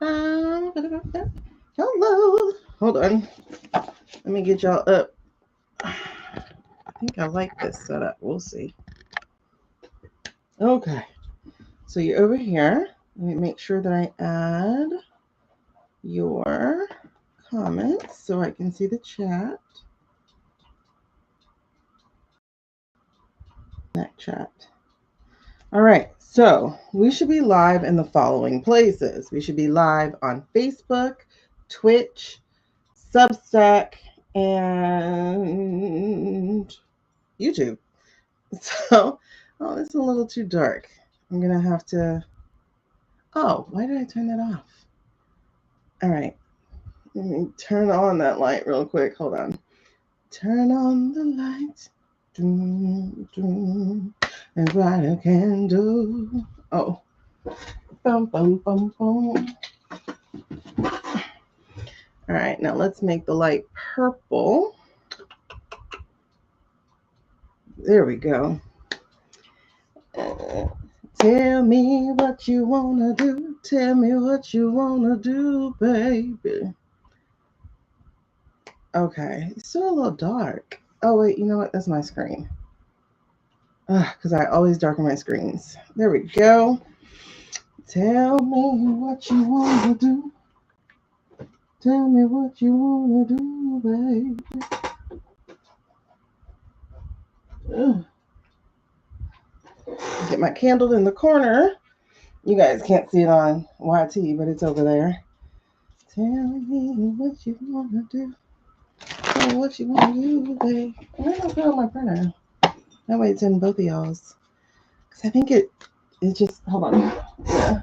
Hello. Hold on. Let me get y'all up. I think I like this setup. We'll see. Okay. So you're over here. Let me make sure that I add your comments so I can see the chat. That chat. All right. So we should be live in the following places. We should be live on Facebook, Twitch, Substack, and YouTube. So, oh, it's a little too dark. I'm going to have to, oh, why did I turn that off? All right. Let me turn on that light real quick. Hold on. Turn on the light. Doom, doom, and light a candle. Oh. Bum, bum, bum, bum. All right. Now let's make the light purple. There we go. Tell me what you wanna do. Tell me what you wanna do, baby. Okay, it's still a little dark. Oh wait, you know what? That's my screen. Because I always darken my screens. There we go. Tell me what you wanna do. Tell me what you wanna do, baby. Ugh. Get my candle in the corner. You guys can't see it on YT, but it's over there. Tell me what you wanna do. Tell me what you wanna do, baby. Where did I put on my printer? That way it's in both of y'all's. Because I think it just, hold on. Yeah.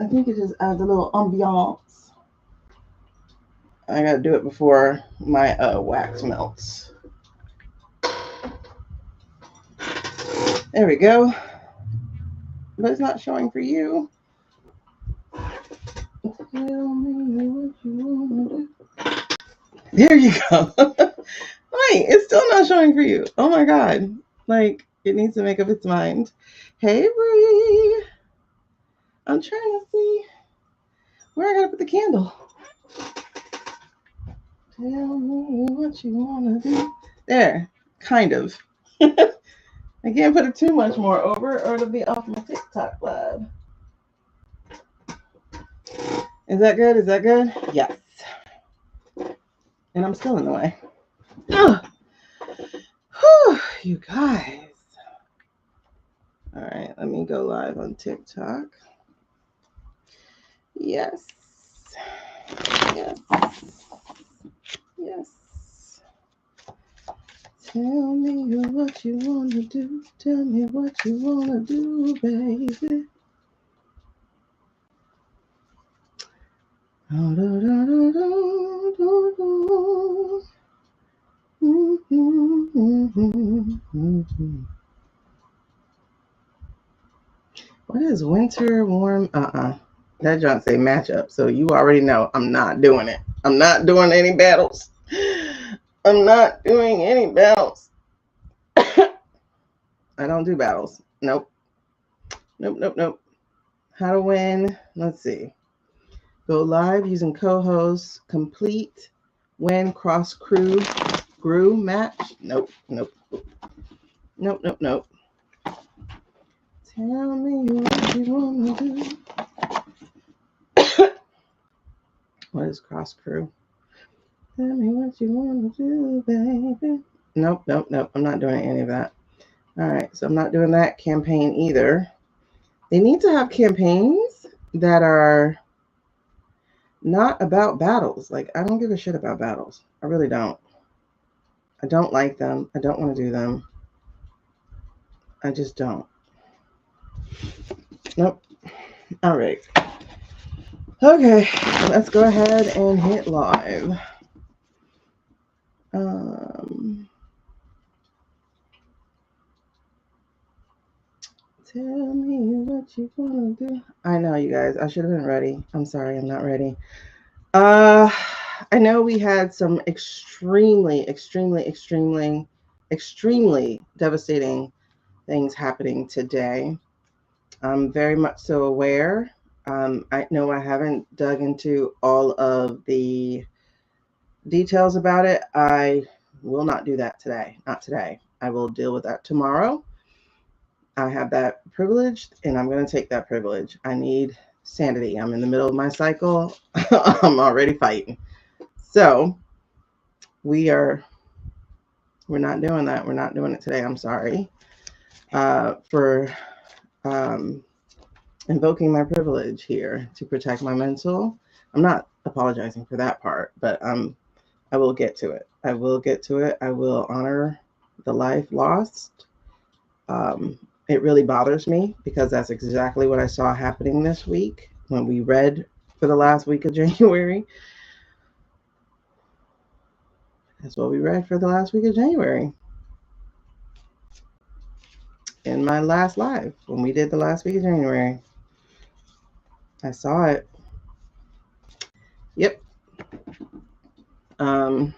I think it just adds a little ambiance. I gotta do it before my wax melts. There we go. But it's not showing for you. Tell me what you wanna do. There you go. Wait, it's still not showing for you. Oh my god. Like, it needs to make up its mind. Hey, Bree. I'm trying to see where I gotta put the candle. Tell me what you wanna do. There, kind of. I can't put it too much more over or it'll be off my TikTok live. Is that good? Is that good? Yes. And I'm still in the way. Oh. Whew, you guys. All right, let me go live on TikTok. Yes. Yes. Yes. Tell me what you want to do. Tell me what you want to do, baby. What is winter warm? That don't say matchup, so you already know I'm not doing it. I'm not doing any battles. I'm not doing any battles. I don't do battles. Nope. Nope. How to win? Let's see. Go live using co-host. Complete. Win cross crew. Grew match. Nope. Tell me what you want to do. What is cross crew? Tell me what you want to do, baby. Nope. I'm not doing any of that. All right, so I'm not doing that campaign either. They need to have campaigns that are not about battles. Like, I don't give a shit about battles. I really don't. I don't like them. I don't want to do them. I just don't. Nope. All right. Okay, let's go ahead and hit live. Tell me what you want to do. I know, you guys. I should have been ready. I'm sorry. I'm not ready. I know we had some extremely devastating things happening today. I'm very much so aware. I know I haven't dug into all of the details about it. I will not do that today. Not today. I will deal with that tomorrow. I have that privilege, and I'm going to take that privilege. I need sanity. I'm in the middle of my cycle. I'm already fighting. So we're not doing that. We're not doing it today. I'm sorry for invoking my privilege here to protect my mental. I'm not apologizing for that part, but I will get to it. I will get to it. I will honor the life lost. It really bothers me because that's exactly what I saw happening this week when we read for the last week of January. That's what we read for the last week of January. In my last live, when we did the last week of January, I saw it. Yep. No,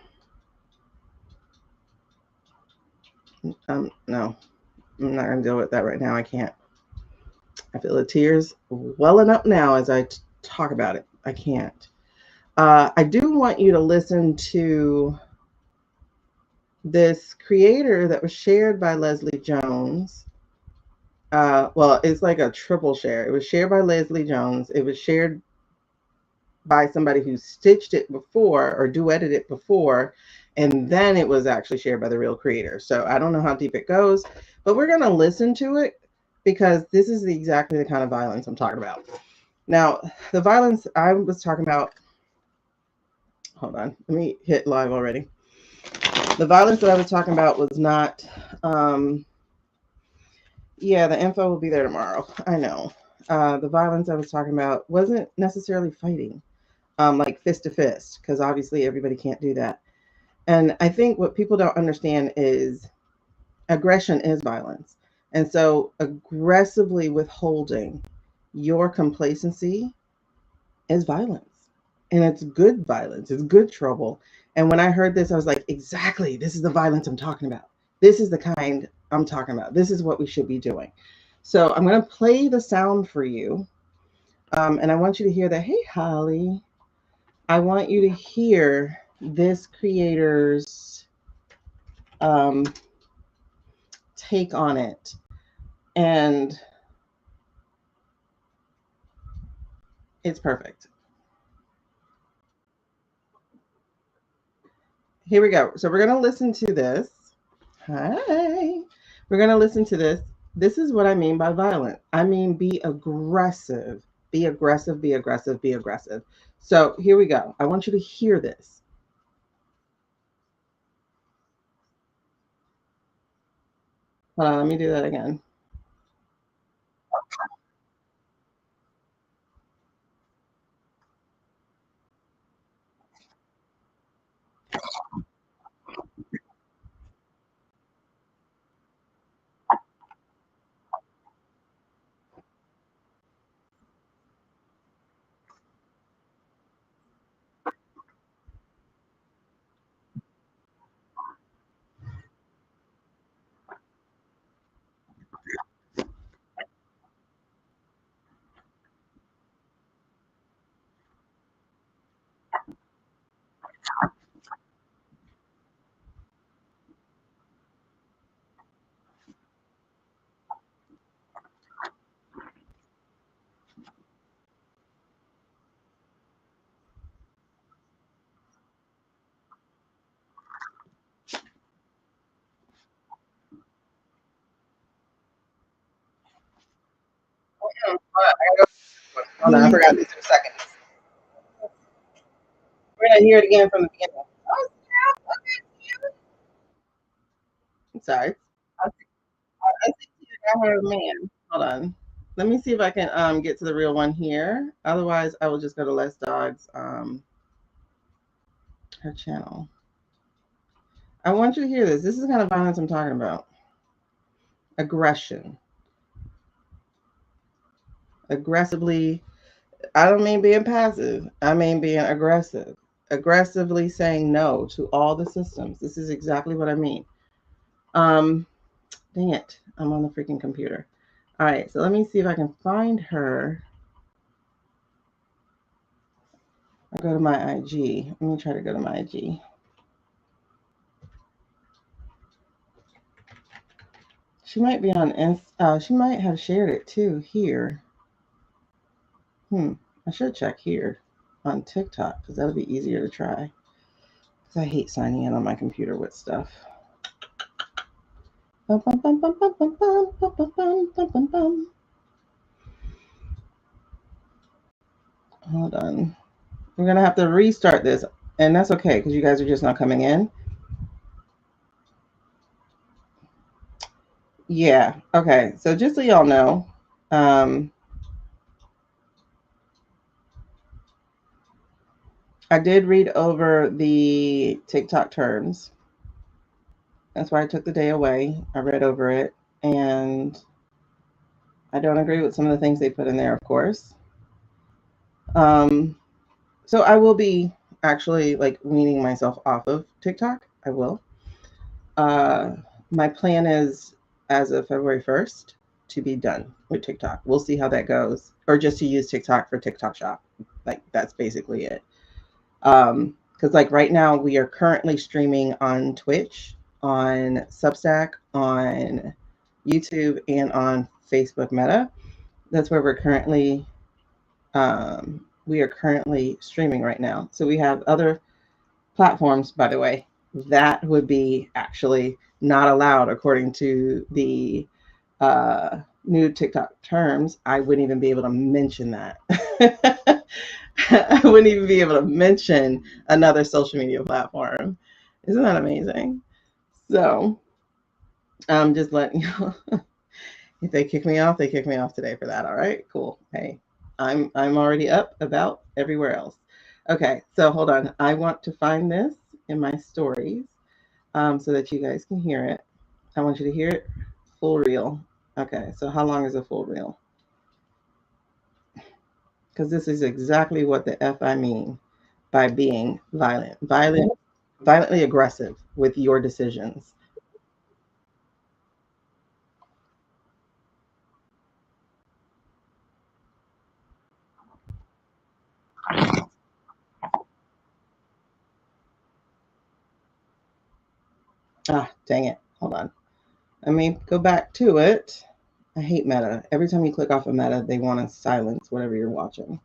I'm not going to deal with that right now. I can't. I feel the tears welling up now as I talk about it. I can't. I do want you to listen to this creator that was shared by Leslie Jones. Well, it's like a triple share. It was shared by Leslie Jones. It was shared by somebody who stitched it before or duetted it before, and then it was actually shared by the real creator. So I don't know how deep it goes, but we're going to listen to it because this is exactly the kind of violence I'm talking about. Now, the violence I was talking about, hold on, let me hit live already. The violence that I was talking about was not, yeah, the info will be there tomorrow. I know. The violence I was talking about wasn't necessarily fighting, like fist to fist, because obviously everybody can't do that. And I think what people don't understand is aggression is violence. And so aggressively withholding your complacency is violence. And it's good violence. It's good trouble. And when I heard this, I was like, exactly, this is the violence I'm talking about. This is the kind I'm talking about. This is what we should be doing. So I'm going to play the sound for you. And I want you to hear that. Hey, Holly. I want you to hear this creator's take on it. And it's perfect. Here we go. So we're going to listen to this. Hi. We're going to listen to this. This is what I mean by violent. I mean, be aggressive. Be aggressive, be aggressive, be aggressive. So here we go. I want you to hear this. Hold on, let me do that again. Hold on, I forgot these 2 seconds. We're going to hear it again from the beginning. Oh, I'm sorry. I think I heard a man. Hold on. Let me see if I can get to the real one here. Otherwise, I will just go to Les Dogg's her channel. I want you to hear this. This is the kind of violence I'm talking about. Aggression. Aggressively. I don't mean being passive. I mean being aggressive. Aggressively saying no to all the systems. This is exactly what I mean. Dang it. I'm on the freaking computer. All right, so let me see if I can find her. Or go to my IG. Let me try to go to my IG. She might be on she might have shared it too here. I should check here on TikTok because that'll be easier to try. Because I hate signing in on my computer with stuff. Hold on. We're going to have to restart this. And that's okay because you guys are just not coming in. Yeah. Okay. So just so y'all know, I did read over the TikTok terms. That's why I took the day away. I read over it. And I don't agree with some of the things they put in there, of course. So I will be actually like weaning myself off of TikTok. I will. My plan is as of February 1st to be done with TikTok. We'll see how that goes, or just to use TikTok for TikTok Shop. Like that's basically it. Because like right now we are currently streaming on Twitch, on Substack, on YouTube, and on Facebook Meta. That's where we are currently streaming right now. So we have other platforms, by the way, that would be actually not allowed according to the new TikTok terms. I wouldn't even be able to mention that. I wouldn't even be able to mention another social media platform. Isn't that amazing? So I'm just letting you know. If they kick me off, they kick me off today for that. All right, cool. Hey, I'm already up about everywhere else. Okay, so hold on. I want to find this in my stories so that you guys can hear it. I want you to hear it full reel. Okay, so how long is a full reel? Because this is exactly what the F I mean by being violently aggressive with your decisions. Ah, dang it. Hold on. Let me go back to it. I hate Meta. Every time you click off of Meta, they want to silence whatever you're watching.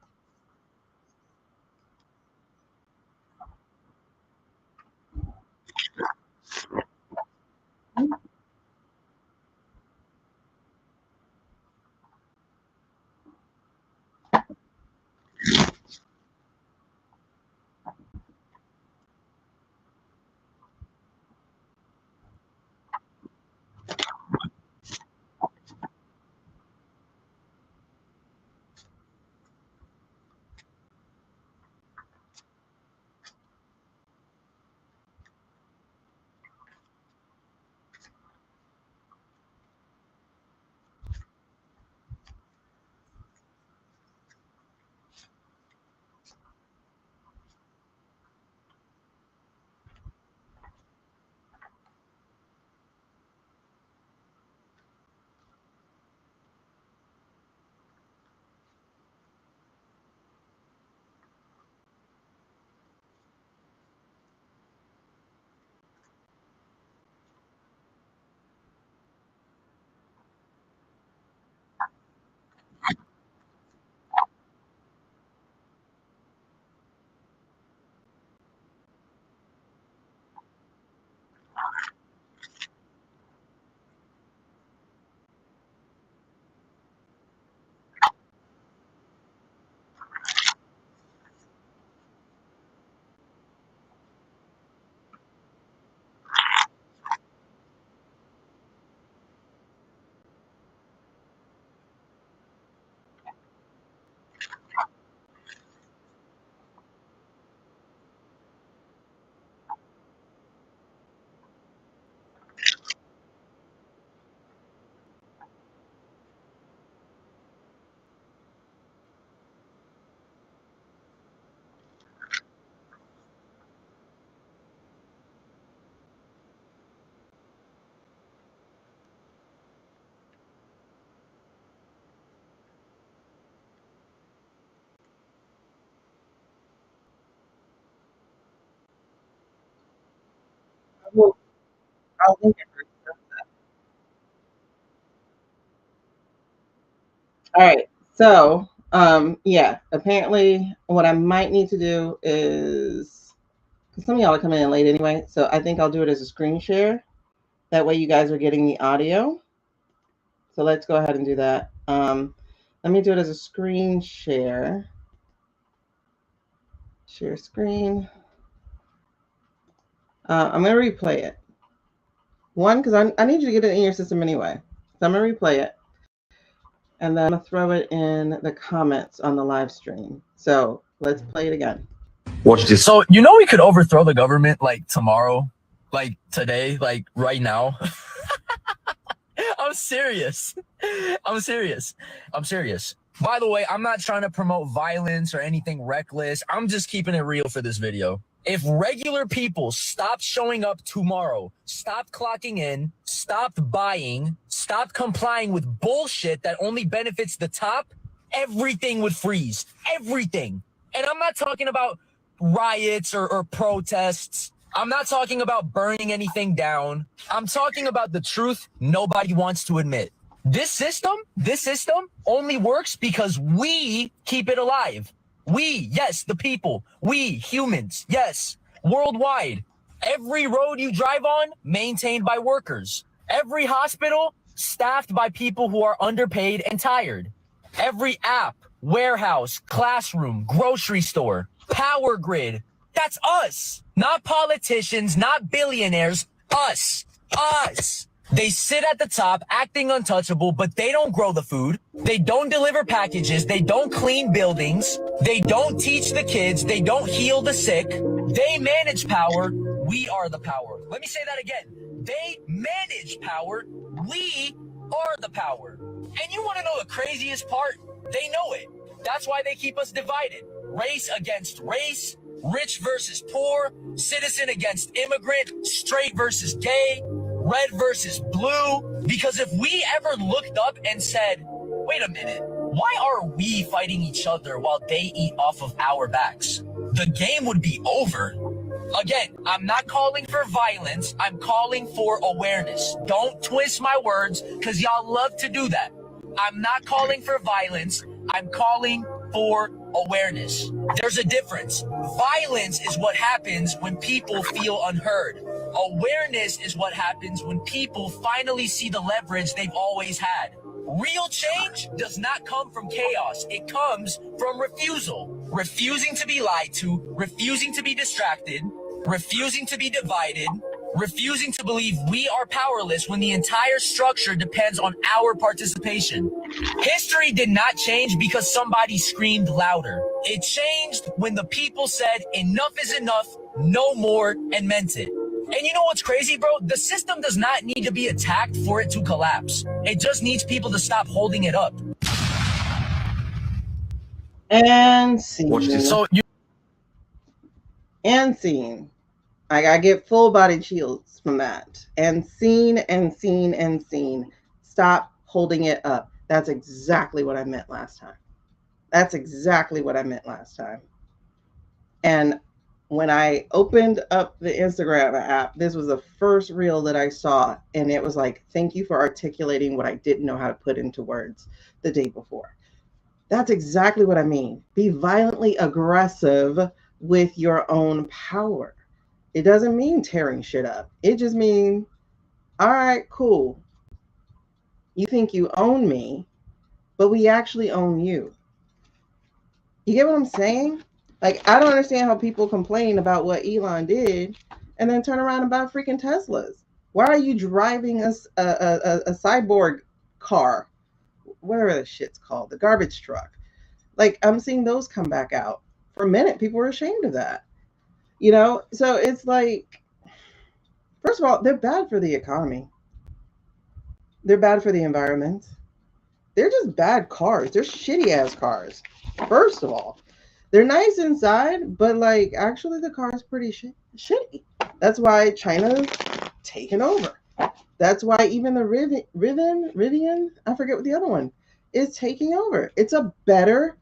I'll link it. All right. So, yeah, apparently what I might need to do is, because some of y'all are coming in late anyway, so I think I'll do it as a screen share. That way you guys are getting the audio. So let's go ahead and do that. Let me do it as a screen share. Share screen. I'm going to replay it. One, because I need you to get it in your system anyway. So I'm going to replay it. And then I'm going to throw it in the comments on the live stream. So let's play it again. Watch this. So, you know, we could overthrow the government like tomorrow, like today, like right now. I'm serious. I'm serious. I'm serious. By the way, I'm not trying to promote violence or anything reckless. I'm just keeping it real for this video. If regular people stopped showing up tomorrow, stopped clocking in, stopped buying, stopped complying with bullshit that only benefits the top, everything would freeze. Everything. And I'm not talking about riots or protests. I'm not talking about burning anything down. I'm talking about the truth nobody wants to admit. This system only works because we keep it alive. We, yes, the people. We, humans, yes, worldwide. Every road you drive on, maintained by workers. Every hospital, staffed by people who are underpaid and tired. Every app, warehouse, classroom, grocery store, power grid. That's us. Not politicians, not billionaires. Us. Us. They sit at the top acting untouchable, but they don't grow the food. They don't deliver packages. They don't clean buildings. They don't teach the kids. They don't heal the sick. They manage power. We are the power. Let me say that again. They manage power. We are the power. And you want to know the craziest part? They know it. That's why they keep us divided. Race against race, rich versus poor, citizen against immigrant, straight versus gay, red versus blue. Because if we ever looked up and said, wait a minute, why are we fighting each other while they eat off of our backs? The game would be over. Again, I'm not calling for violence. I'm calling for awareness. Don't twist my words, because y'all love to do that. I'm not calling for violence. I'm calling for awareness. There's a difference. Violence is what happens when people feel unheard. Awareness is what happens when people finally see the leverage they've always had. Real change does not come from chaos. It comes from refusal. Refusing to be lied to, refusing to be distracted, refusing to be divided, refusing to believe we are powerless when the entire structure depends on our participation. History did not change because somebody screamed louder. It changed when the people said enough is enough, no more, and meant it. And you know what's crazy, bro? The system does not need to be attacked for it to collapse. It just needs people to stop holding it up. And scene. Watch this. So and scene. I get full body chills from that. And scene and scene and scene. Stop holding it up. That's exactly what I meant last time. That's exactly what I meant last time. And when I opened up the Instagram app, this was the first reel that I saw. And it was like, thank you for articulating what I didn't know how to put into words the day before. That's exactly what I mean. Be violently aggressive with your own power. It doesn't mean tearing shit up. It just means, all right, cool. You think you own me, but we actually own you. You get what I'm saying? Like, I don't understand how people complain about what Elon did and then turn around and buy freaking Teslas. Why are you driving a cyborg car, whatever the shit's called, the garbage truck? Like, I'm seeing those come back out. For a minute, people were ashamed of that. You know? So it's like, first of all, they're bad for the economy. They're bad for the environment. They're just bad cars. They're shitty ass cars. First of all, they're nice inside, but like actually the car is pretty shitty. That's why China's taken over. That's why even the Rivian, I forget what the other one is, taking over. It's a better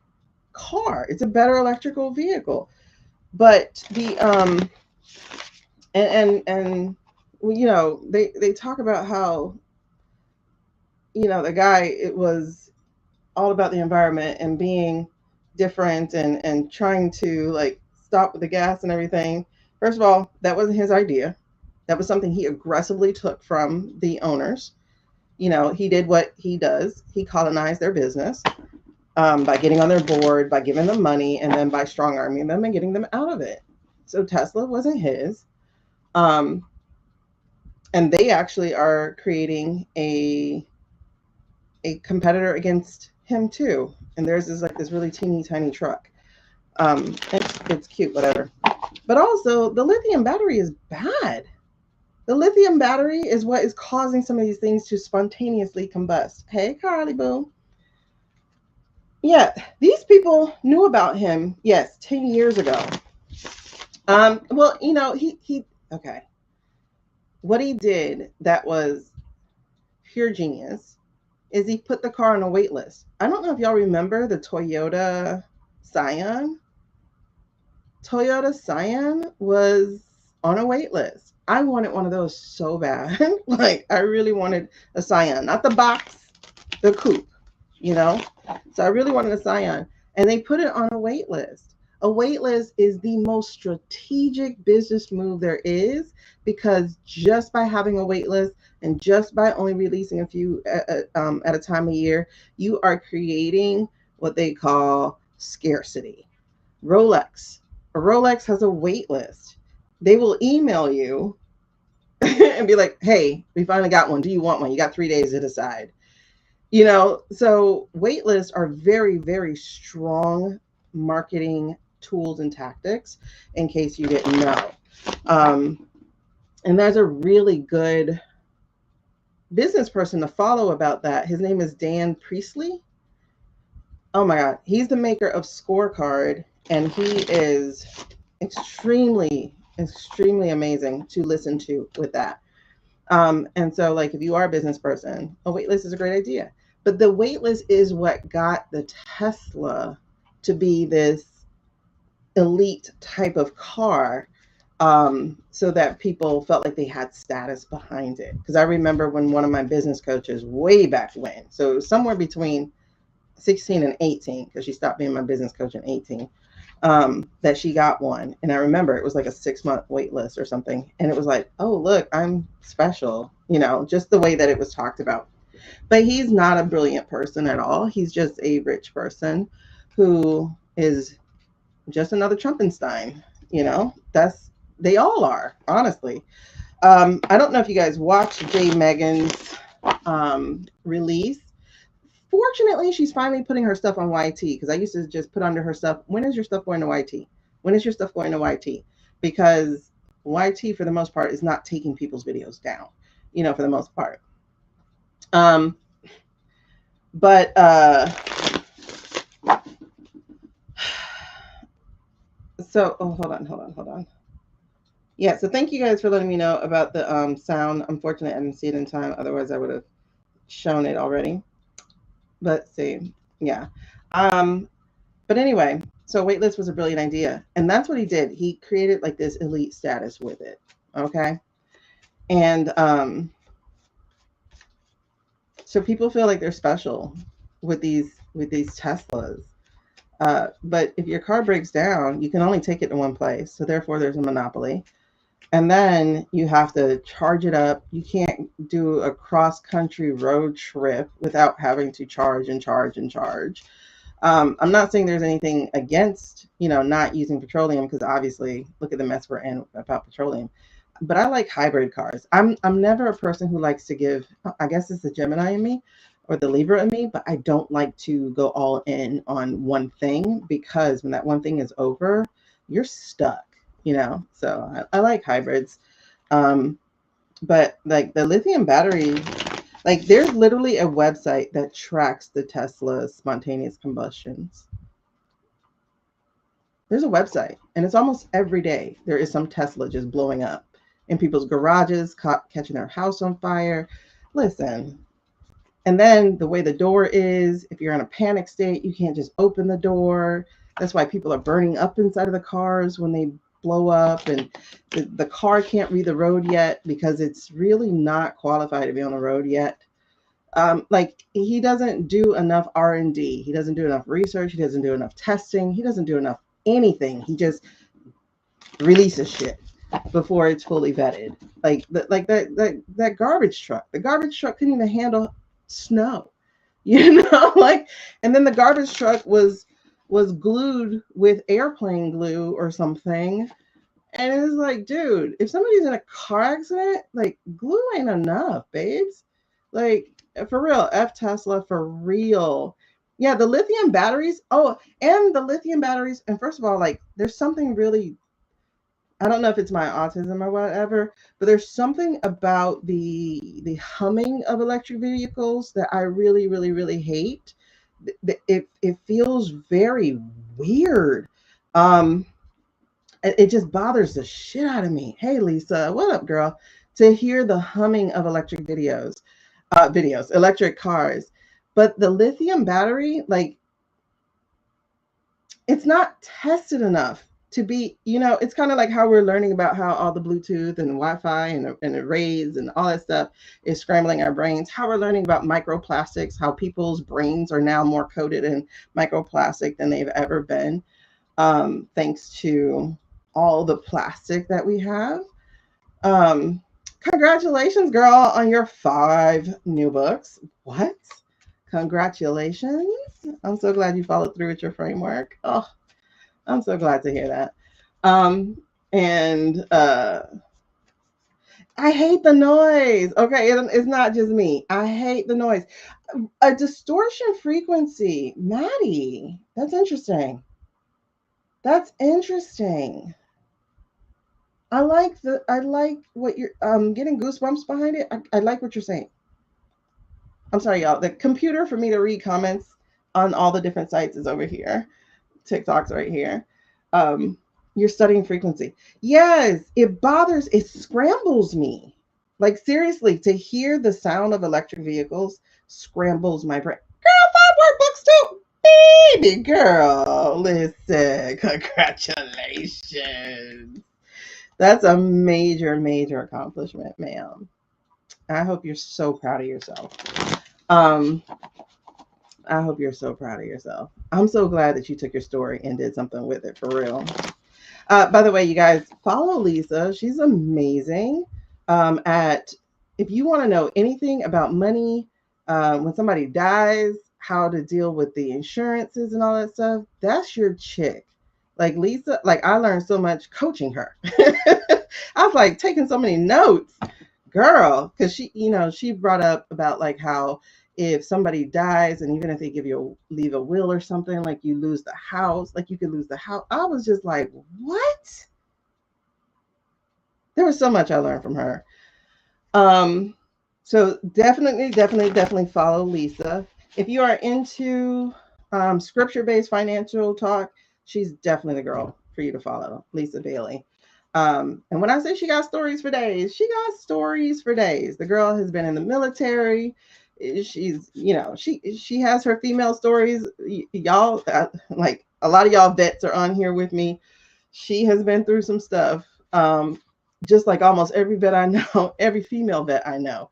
car. It's a better electrical vehicle. But the and you know, they talk about how, you know, the guy, it was all about the environment and being different and trying to like stop with the gas and everything. First of all, that wasn't his idea. That was something he aggressively took from the owners. You know, he did what he does. He colonized their business by getting on their board, by giving them money, and then by strong arming them and getting them out of it. So Tesla wasn't his. Um, and they actually are creating a competitor against him too. And theirs is like this really teeny tiny truck. It's cute, whatever. But also, the lithium battery is bad. The lithium battery is what is causing some of these things to spontaneously combust. Hey, Carly Boo. Yeah, these people knew about him, yes, 10 years ago. Well, you know, he okay. What he did that was pure genius is he put the car on a wait list. I don't know if y'all remember the Toyota Scion. Toyota Scion was on a wait list. I wanted one of those so bad. Like, I really wanted a Scion, not the box, the coupe, you know? So I really wanted a Scion. And they put it on a wait list. A wait list is the most strategic business move there is, because just by having a wait list and just by only releasing a few at a time a year, you are creating what they call scarcity. Rolex. A Rolex has a wait list. They will email you and be like, hey, we finally got one. Do you want one? You got 3 days to decide. You know, so wait lists are very, very strong marketing tools and tactics, in case you didn't know. And there's a really good business person to follow about that. His name is Dan Priestley. Oh my God. He's the maker of Scorecard, and he is extremely, extremely amazing to listen to with that. And so, like, if you are a business person, a wait list is a great idea. But the wait list is what got the Tesla to be this elite type of car, so that people felt like they had status behind it. Because I remember when one of my business coaches way back when, so it was somewhere between 16 and 18, because she stopped being my business coach in 18, that she got one. And I remember it was like a 6-month wait list or something. And it was like, oh, look, I'm special, you know, just the way that it was talked about. But he's not a brilliant person at all. He's just a rich person who is just another Trumpenstein, you know, they all are, honestly. I don't know if you guys watched J. Megan's release. Fortunately, she's finally putting her stuff on YT, because I used to just put under her stuff, when is your stuff going to YT? When is your stuff going to YT? Because YT, for the most part, is not taking people's videos down, you know, for the most part. But so, oh, hold on. Yeah, so thank you guys for letting me know about the sound. Unfortunately, I didn't see it in time. Otherwise, I would have shown it already. But see, yeah. But anyway, so waitlist was a brilliant idea. And that's what he did. He created like this elite status with it. Okay. And so people feel like they're special with these Teslas. But if your car breaks down, you can only take it to one place. So therefore there's a monopoly. And then you have to charge it up. You can't do a cross-country road trip without having to charge and charge and charge. I'm not saying there's anything against, you know, not using petroleum, because obviously look at the mess we're in about petroleum. But I like hybrid cars. I'm never a person who likes to give, I guess it's the Gemini in me or the Libra in me, but I don't like to go all in on one thing, because when that one thing is over, you're stuck. You know, so I like hybrids. But like the lithium battery, like there's literally a website that tracks the Tesla spontaneous combustions. There's a website, and it's almost every day there is some Tesla just blowing up in people's garages, catching their house on fire. Listen. And then the way the door is, if you're in a panic state, you can't just open the door. That's why people are burning up inside of the cars when they blow up, and the car can't read the road yet because it's really not qualified to be on the road yet. Like he doesn't do enough R&D. He doesn't do enough research. He doesn't do enough testing. He doesn't do enough anything. He just releases shit before it's fully vetted. Like that garbage truck. The garbage truck couldn't even handle snow. Like, and then the garbage truck was glued with airplane glue or something. And it was like, dude, if somebody's in a car accident, like glue ain't enough, babes. Like, for real, F Tesla, for real. Yeah, the lithium batteries. Oh, and the lithium batteries. And first of all, like, there's something really, I don't know if it's my autism or whatever, but there's something about the humming of electric vehicles that I really, really, really hate. It feels very weird. It just bothers the shit out of me. Hey, Lisa, what up, girl? To hear the humming of electric electric cars. But the lithium battery, like, it's not tested enough to be, it's kind of like how we're learning about how all the Bluetooth and Wi-Fi and arrays and all that stuff is scrambling our brains, how we're learning about microplastics, how people's brains are now more coated in microplastic than they've ever been, thanks to all the plastic that we have. Congratulations, girl, on your 5 new books. What? Congratulations. I'm so glad you followed through with your framework. Oh, I'm so glad to hear that. And I hate the noise. Okay, it's not just me. I hate the noise. A distortion frequency. Maddie, that's interesting. That's interesting. I like what you're getting goosebumps behind it. I like what you're saying. I'm sorry, y'all. The computer for me to read comments on all the different sites is over here. TikTok's right here. You're studying frequency. Yes, it scrambles me. Like, seriously, to hear the sound of electric vehicles scrambles my brain. Girl, 5 workbooks too. Baby girl, listen, congratulations. That's a major, major accomplishment, ma'am. I hope you're so proud of yourself. I hope you're so proud of yourself. I'm so glad that you took your story and did something with it, for real. By the way, you guys, follow Lisa. She's amazing. If you want to know anything about money, when somebody dies, how to deal with the insurances and all that stuff, that's your chick. Like Lisa, like I learned so much coaching her. I was like taking so many notes, girl, because she brought up about like how if somebody dies and even if they leave a will or something, like you lose the house, like you could lose the house. I was just like, what? There was so much I learned from her. So definitely follow Lisa. If you are into scripture-based financial talk, she's definitely the girl for you to follow, Lisa Bailey. And when I say she got stories for days, she got stories for days. The girl has been in the military. She's, she has her female stories. Y'all, like a lot of y'all vets are on here with me. She has been through some stuff. Just like almost every vet I know, every female vet I know,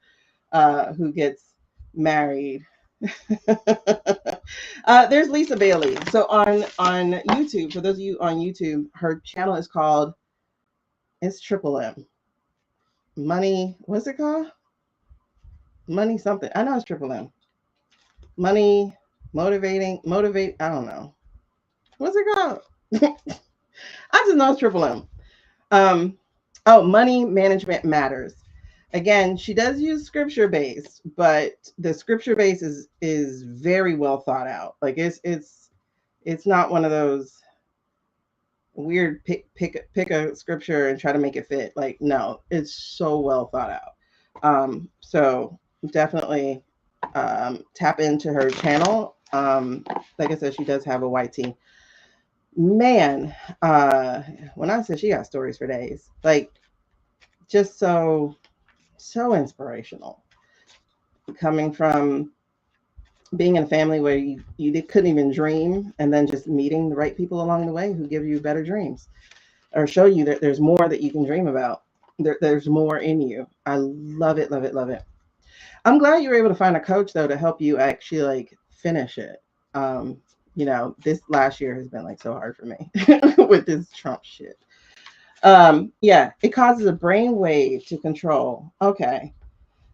who gets married. There's Lisa Bailey. So on YouTube, for those of you on YouTube, her channel is called, it's Triple M. Money, what's it called? Money something. I know it's Triple M. Money, motivate. I don't know. What's it called? I just know it's Triple M. Money Management Matters. Again, she does use scripture based, but the scripture base is very well thought out. Like it's not one of those weird pick a scripture and try to make it fit. Like, no, it's so well thought out. So definitely tap into her channel. Like I said, she does have a YT. Man, when I said she got stories for days, like just so inspirational. Coming from being in a family where you couldn't even dream, and then just meeting the right people along the way who give you better dreams. or show you that there's more that you can dream about. There's more in you. I love it, love it, love it. I'm glad you were able to find a coach though to help you actually like finish it. Um, this last year has been like so hard for me with this Trump shit. Yeah, it causes a brain wave to control. Okay.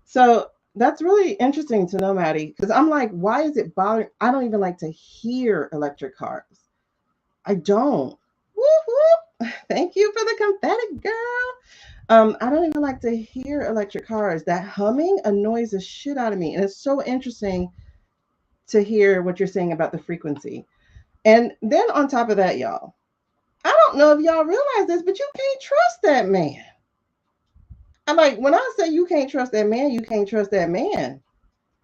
So that's really interesting to know, Maddie, because I'm like, why is it bothering? I don't even like to hear electric cars. I don't. Whoop, whoop. Thank you for the confetti, girl. I don't even like to hear electric cars. That humming annoys the shit out of me. And it's so interesting to hear what you're saying about the frequency. And then on top of that, y'all, I don't know if y'all realize this, but you can't trust that man. I'm like, when I say you can't trust that man, you can't trust that man.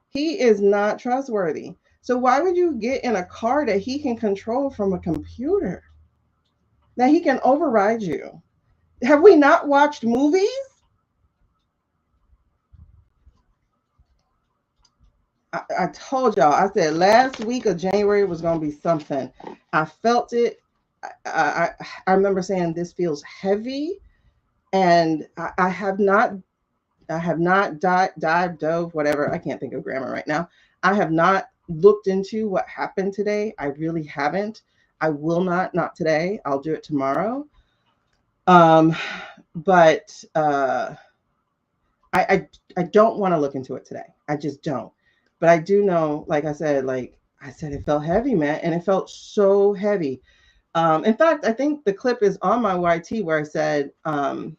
He is not trustworthy. So why would you get in a car that he can control from a computer? That he can override you? Have we not watched movies? I told y'all, I said last week of January was going to be something. I felt it. I remember saying this feels heavy, and I have not dove, whatever. I can't think of grammar right now. I have not looked into what happened today. I really haven't. I will not today. I'll do it tomorrow. But I don't want to look into it today. I just don't. But I do know, like I said, it felt heavy, man, and it felt so heavy. In fact, I think the clip is on my YT where I said, I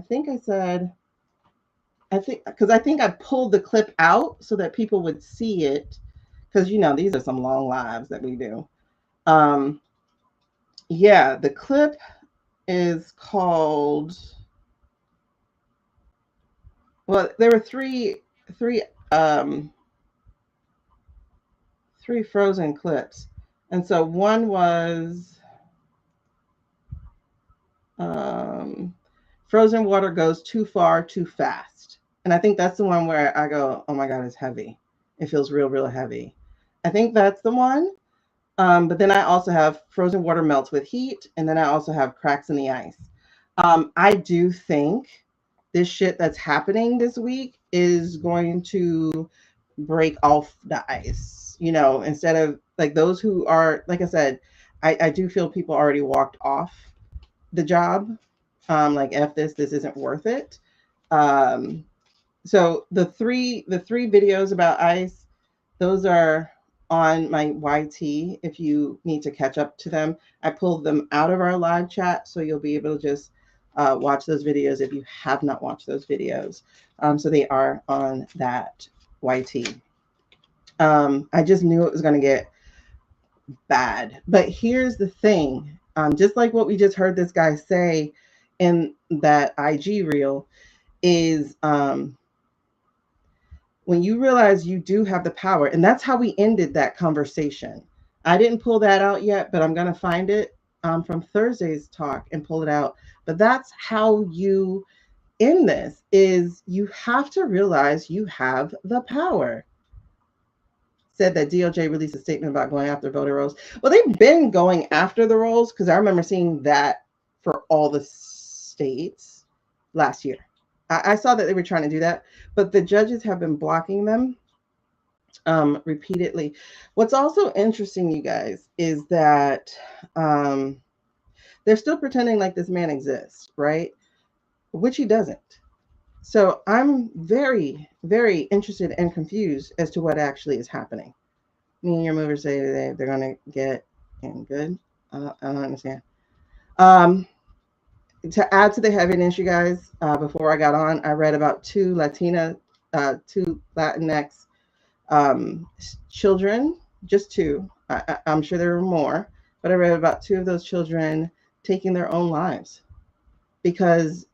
think because I think I pulled the clip out so that people would see it, because these are some long lives that we do. Yeah, the clip is called. Well, there were three frozen clips, and so one was frozen water goes too far too fast, and I think that's the one where I go, oh my god, it's heavy. It feels real heavy. I think that's the one. But then I also have frozen water melts with heat, and then I also have cracks in the ice. I do think this shit that's happening this week is going to break off the ice. Instead of like those who are, like I said, I do feel people already walked off the job. Like F this isn't worth it. So the three videos about ice, those are on my YT if you need to catch up to them. I pulled them out of our live chat, so you'll be able to just watch those videos if you have not watched those videos. So they are on that YT. I just knew it was going to get bad. But here's the thing. Just like what we just heard this guy say in that IG reel is when you realize you do have the power, and that's how we ended that conversation. I didn't pull that out yet, but I'm going to find it from Thursday's talk and pull it out. But that's how you end this, is you have to realize you have the power. Said that DOJ released a statement about going after voter rolls. Well, they've been going after the rolls, because I remember seeing that for all the states last year. I saw that they were trying to do that, but the judges have been blocking them repeatedly. What's also interesting, you guys, is that they're still pretending like this man exists, right? Which he doesn't. So I'm very, very interested and confused as to what actually is happening. Me and your movers say they're going to get in good. I don't understand. To add to the heaviness, you guys, before I got on, I read about two Latinx children, just two. I'm sure there were more, but I read about two of those children taking their own lives because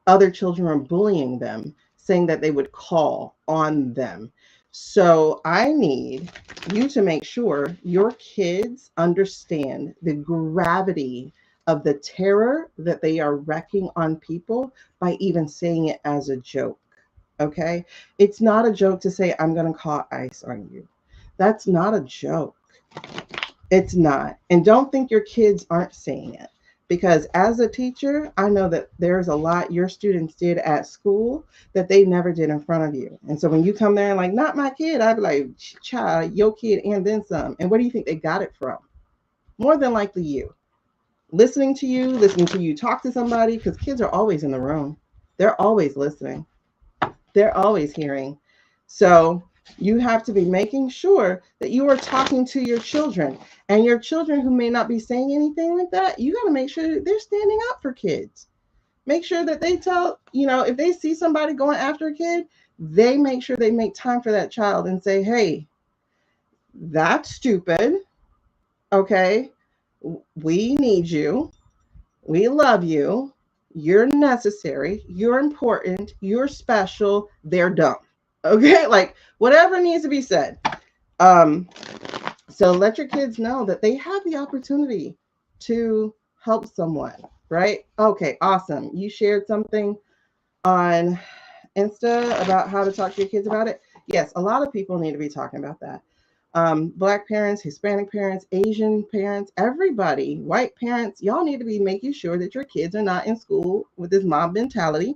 other children were bullying them, saying that they would call on them. So I need you to make sure your kids understand the gravity of the terror that they are wreaking on people by even saying it as a joke. Okay? It's not a joke to say, I'm going to call ICE on you. That's not a joke. It's not. And don't think your kids aren't saying it. Because as a teacher, I know that there's a lot your students did at school that they never did in front of you. And so when you come there and like, not my kid, I'd be like, child, your kid and then some. And where do you think they got it from? More than likely you. Listening to you talk to somebody, because kids are always in the room. They're always listening. They're always hearing. So you have to be making sure that you are talking to your children, and your children who may not be saying anything like that, you got to make sure that they're standing up for kids. Make sure that they tell, if they see somebody going after a kid, they make sure they make time for that child and say, hey, that's stupid. Okay. We need you. We love you. You're necessary. You're important. You're special. They're dumb. Okay. Like whatever needs to be said. Um, so let your kids know that they have the opportunity to help someone, right? Okay, awesome. You shared something on Insta about how to talk to your kids about it. Yes, a lot of people need to be talking about that. Black parents, Hispanic parents, Asian parents, everybody, white parents, y'all need to be making sure that your kids are not in school with this mob mentality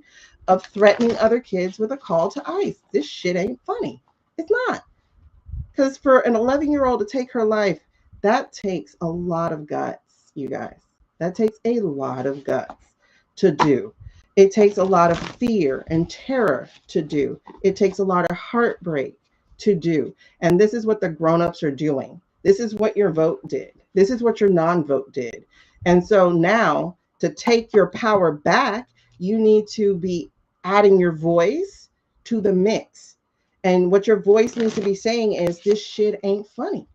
of threatening other kids with a call to ICE. This shit ain't funny. It's not. Because for an 11-year-old to take her life, that takes a lot of guts, you guys. That takes a lot of guts to do. It takes a lot of fear and terror to do. It takes a lot of heartbreak to do. And this is what the grown-ups are doing. This is what your vote did. This is what your non-vote did. And so now to take your power back, you need to be adding your voice to the mix. And what your voice needs to be saying is, this shit ain't funny.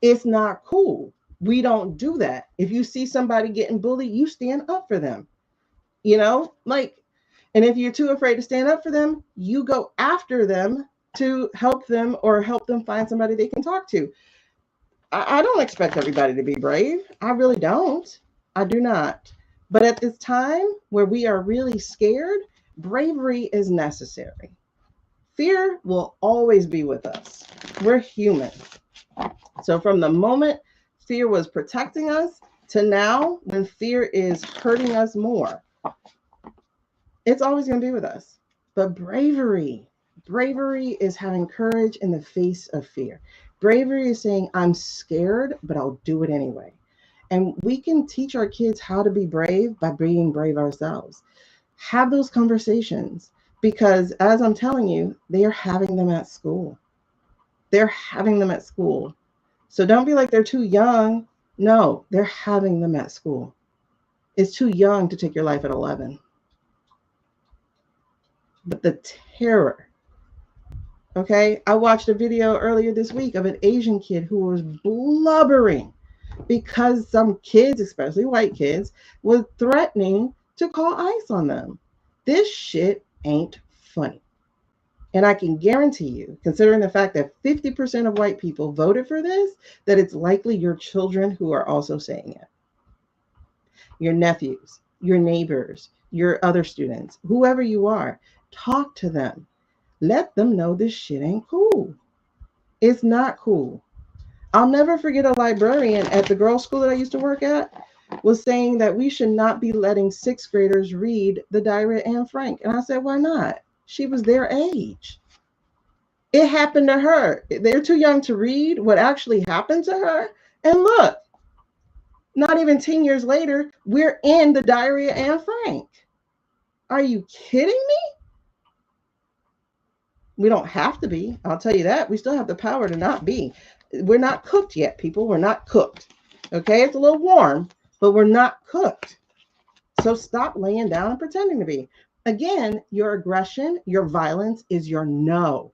It's not cool. We don't do that. If you see somebody getting bullied, you stand up for them. And if you're too afraid to stand up for them, you go after them to help them or help them find somebody they can talk to. I don't expect everybody to be brave. I really don't. I do not. But at this time where we are really scared, bravery is necessary. Fear will always be with us. We're human. So from the moment fear was protecting us to now, when fear is hurting us more, it's always going to be with us. But bravery is having courage in the face of fear. Bravery is saying, I'm scared, but I'll do it anyway. And we can teach our kids how to be brave by being brave ourselves. Have those conversations. Because as I'm telling you, they are having them at school. They're having them at school. So don't be like they're too young. No, they're having them at school. It's too young to take your life at 11. But the terror. Okay, I watched a video earlier this week of an Asian kid who was blubbering because some kids, especially white kids, was threatening to call ICE on them. This shit ain't funny. And I can guarantee you, considering the fact that 50% of white people voted for this, that it's likely your children who are also saying it. Your nephews, your neighbors, your other students, whoever you are, talk to them. Let them know this shit ain't cool. It's not cool. I'll never forget a librarian at the girls' school that I used to work at was saying that we should not be letting sixth graders read the Diary of Anne Frank. And I said, why not? She was their age. It happened to her. They're too young to read what actually happened to her. And look, not even 10 years later, we're in the Diary of Anne Frank. Are you kidding me? We don't have to be. I'll tell you that. We still have the power to not be. We're not cooked yet, people. We're not cooked. Okay? It's a little warm, but we're not cooked. So stop laying down and pretending to be. Again, your aggression, your violence is your no.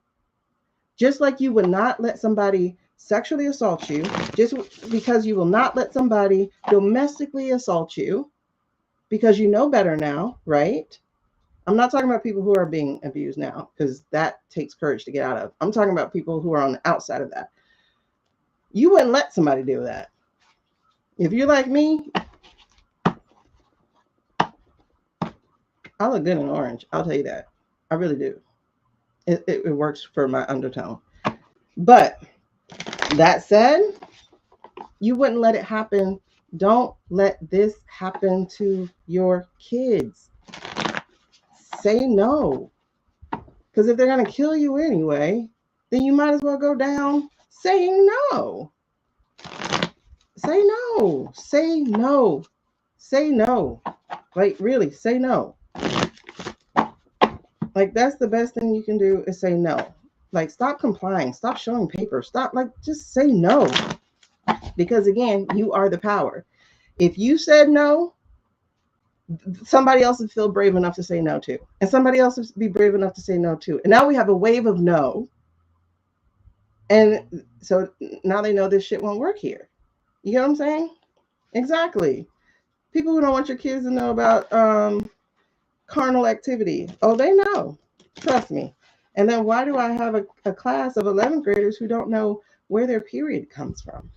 Just like you would not let somebody sexually assault you, just because you will not let somebody domestically assault you, because you know better now, right? I'm not talking about people who are being abused now, because that takes courage to get out of. I'm talking about people who are on the outside of that. You wouldn't let somebody do that. If you're like me, I look good in orange. I'll tell you that. I really do. It works for my undertone. But that said, you wouldn't let it happen Don't let this happen to your kids. Say no. Because if they're going to kill you anyway, then you might as well go down saying no. Say no. Say no. Say no. Like, really, say no. Like, that's the best thing you can do is say no. Like, stop complying. Stop showing paper. Stop, like, just say no. Because, again, you are the power. If you said no, somebody else would feel brave enough to say no to. And somebody else would be brave enough to say no to. And now we have a wave of no. And so now they know this shit won't work here. You get what I'm saying? Exactly. People who don't want your kids to know about carnal activity. Oh, they know. Trust me. And then why do I have a class of 11th graders who don't know where their period comes from?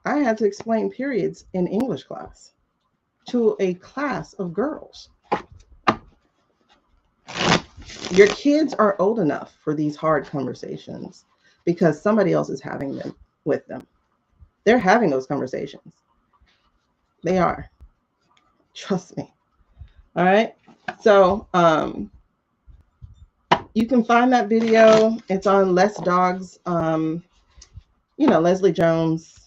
I had to explain periods in English class to a class of girls. Your kids are old enough for these hard conversations because somebody else is having them with them. They're having those conversations. They are. Trust me. All right. So you can find that video. It's on Les Dogg's, Leslie Jones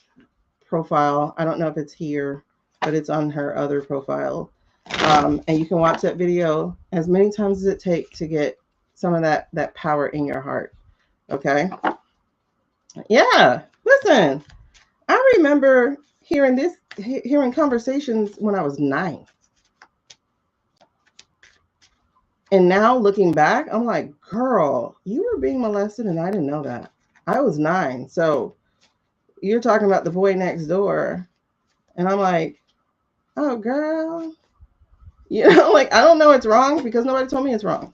profile. I don't know if it's here, but it's on her other profile. And you can watch that video as many times as it takes to get some of that power in your heart. Okay. Yeah. Listen, I remember hearing conversations when I was 9. And now looking back, I'm like, girl, you were being molested and I didn't know that. I was 9. So you're talking about the boy next door. And I'm like, oh, girl. Like, I don't know it's wrong because nobody told me it's wrong.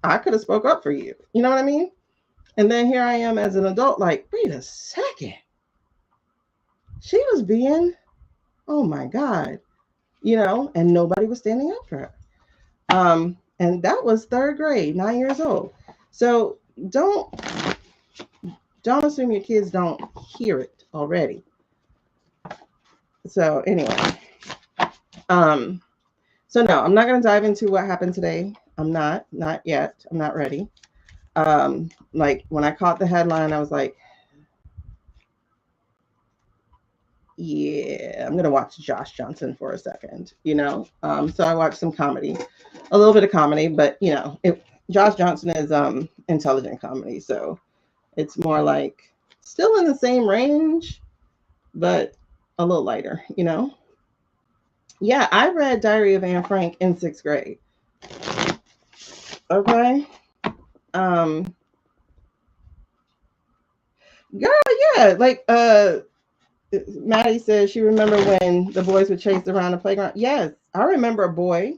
I could have spoke up for you. You know what I mean? And then here I am as an adult, like, wait a second. She was being, oh my God, and nobody was standing up for her. And that was 3rd grade, 9 years old. So don't assume your kids don't hear it already. So anyway, so no, I'm not going to dive into what happened today. I'm not yet. I'm not ready. Like when I caught the headline, I was like, yeah, I'm going to watch Josh Johnson for a second, So I watched some comedy, a little bit of comedy, but Josh Johnson is intelligent comedy. So it's more like still in the same range, but a little lighter, Yeah, I read Diary of Anne Frank in 6th grade. Okay. Girl, yeah, like Maddie says she remember when the boys were chased around the playground. Yes, I remember a boy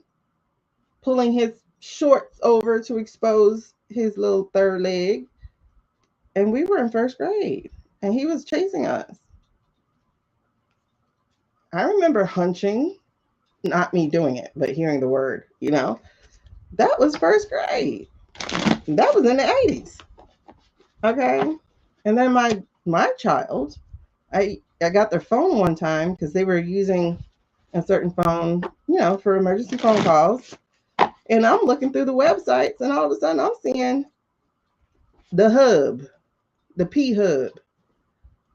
pulling his shorts over to expose his little 3rd leg. And we were in 1st grade and he was chasing us. I remember hunching, not me doing it, but hearing the word, That was 1st grade. That was in the 80s. Okay. And then my child, I got their phone one time because they were using a certain phone, for emergency phone calls. And I'm looking through the websites and all of a sudden I'm seeing the hub, the P hub.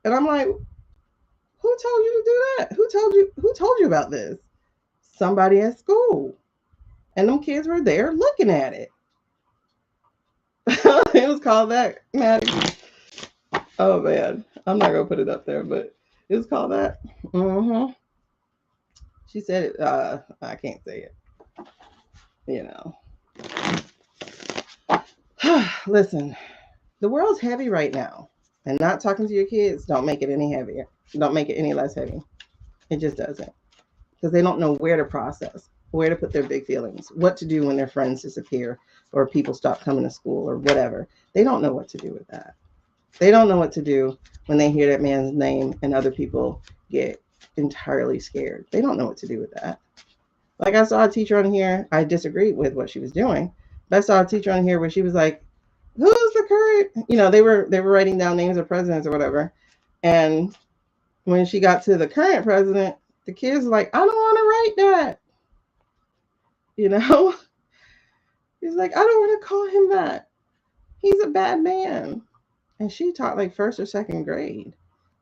And I'm like, who told you to do that? Who told you about this? Somebody at school. And them kids were there looking at it. It was called that, Maddie. Oh man, I'm not gonna put it up there, but it was called that. Mm-hmm. She said it. I can't say it. Listen, the world's heavy right now, and not talking to your kids don't make it any heavier. Don't make it any less heavy. It just doesn't, because they don't know where to process, where to put their big feelings, what to do when their friends disappear or people stop coming to school or whatever. They don't know what to do with that. They don't know what to do when they hear that man's name and other people get entirely scared. They don't know what to do with that. Like I saw a teacher on here, I disagreed with what she was doing, but I saw a teacher on here where she was like, who's the current, they were writing down names of presidents or whatever. And when she got to the current president, the kids were like, I don't want to write that. You know, he's like, I don't want to call him that. He's a bad man. And she taught like first or second grade.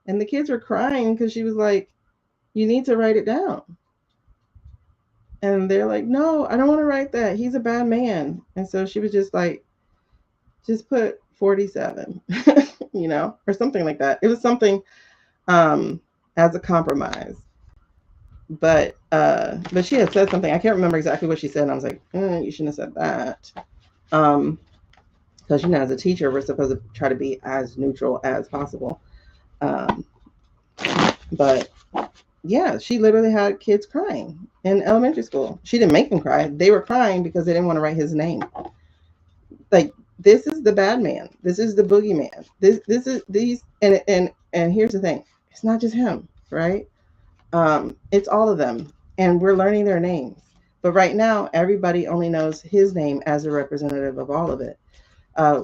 And the kids were crying because she was like, you need to write it down. And they're like, no, I don't want to write that. He's a bad man. And so she was just like, just put 47, you know, or something like that. It was something as a compromise. But she had said something. I can't remember exactly what she said. And I was like, you shouldn't have said that. Because, you know, as a teacher, we're supposed to try to be as neutral as possible. But yeah, she literally had kids crying in elementary school. She didn't make them cry. They were crying because they didn't want to write his name. Like, this is the bad man. This is the boogeyman. This is these and here's the thing. It's not just him, right? It's all of them. And we're learning their names. But right now, everybody only knows his name as a representative of all of it,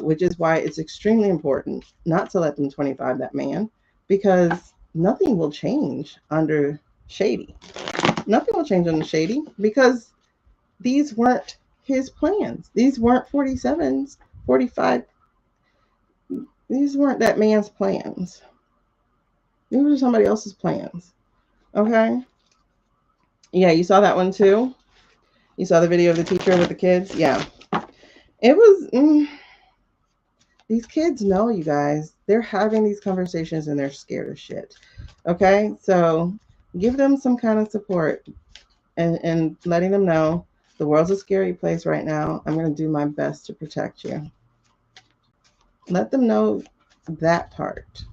which is why it's extremely important not to let them 25 that man, because nothing will change under Shady. Nothing will change under Shady because these weren't his plans. These weren't 47s, 45. These weren't that man's plans. These were somebody else's plans. Okay? Yeah, you saw that one too? You saw the video of the teacher with the kids? Yeah. It was... These kids know, you guys. They're having these conversations and they're scared as shit. Okay? So give them some kind of support and letting them know the world's a scary place right now. I'm going to do my best to protect you. Let them know that part,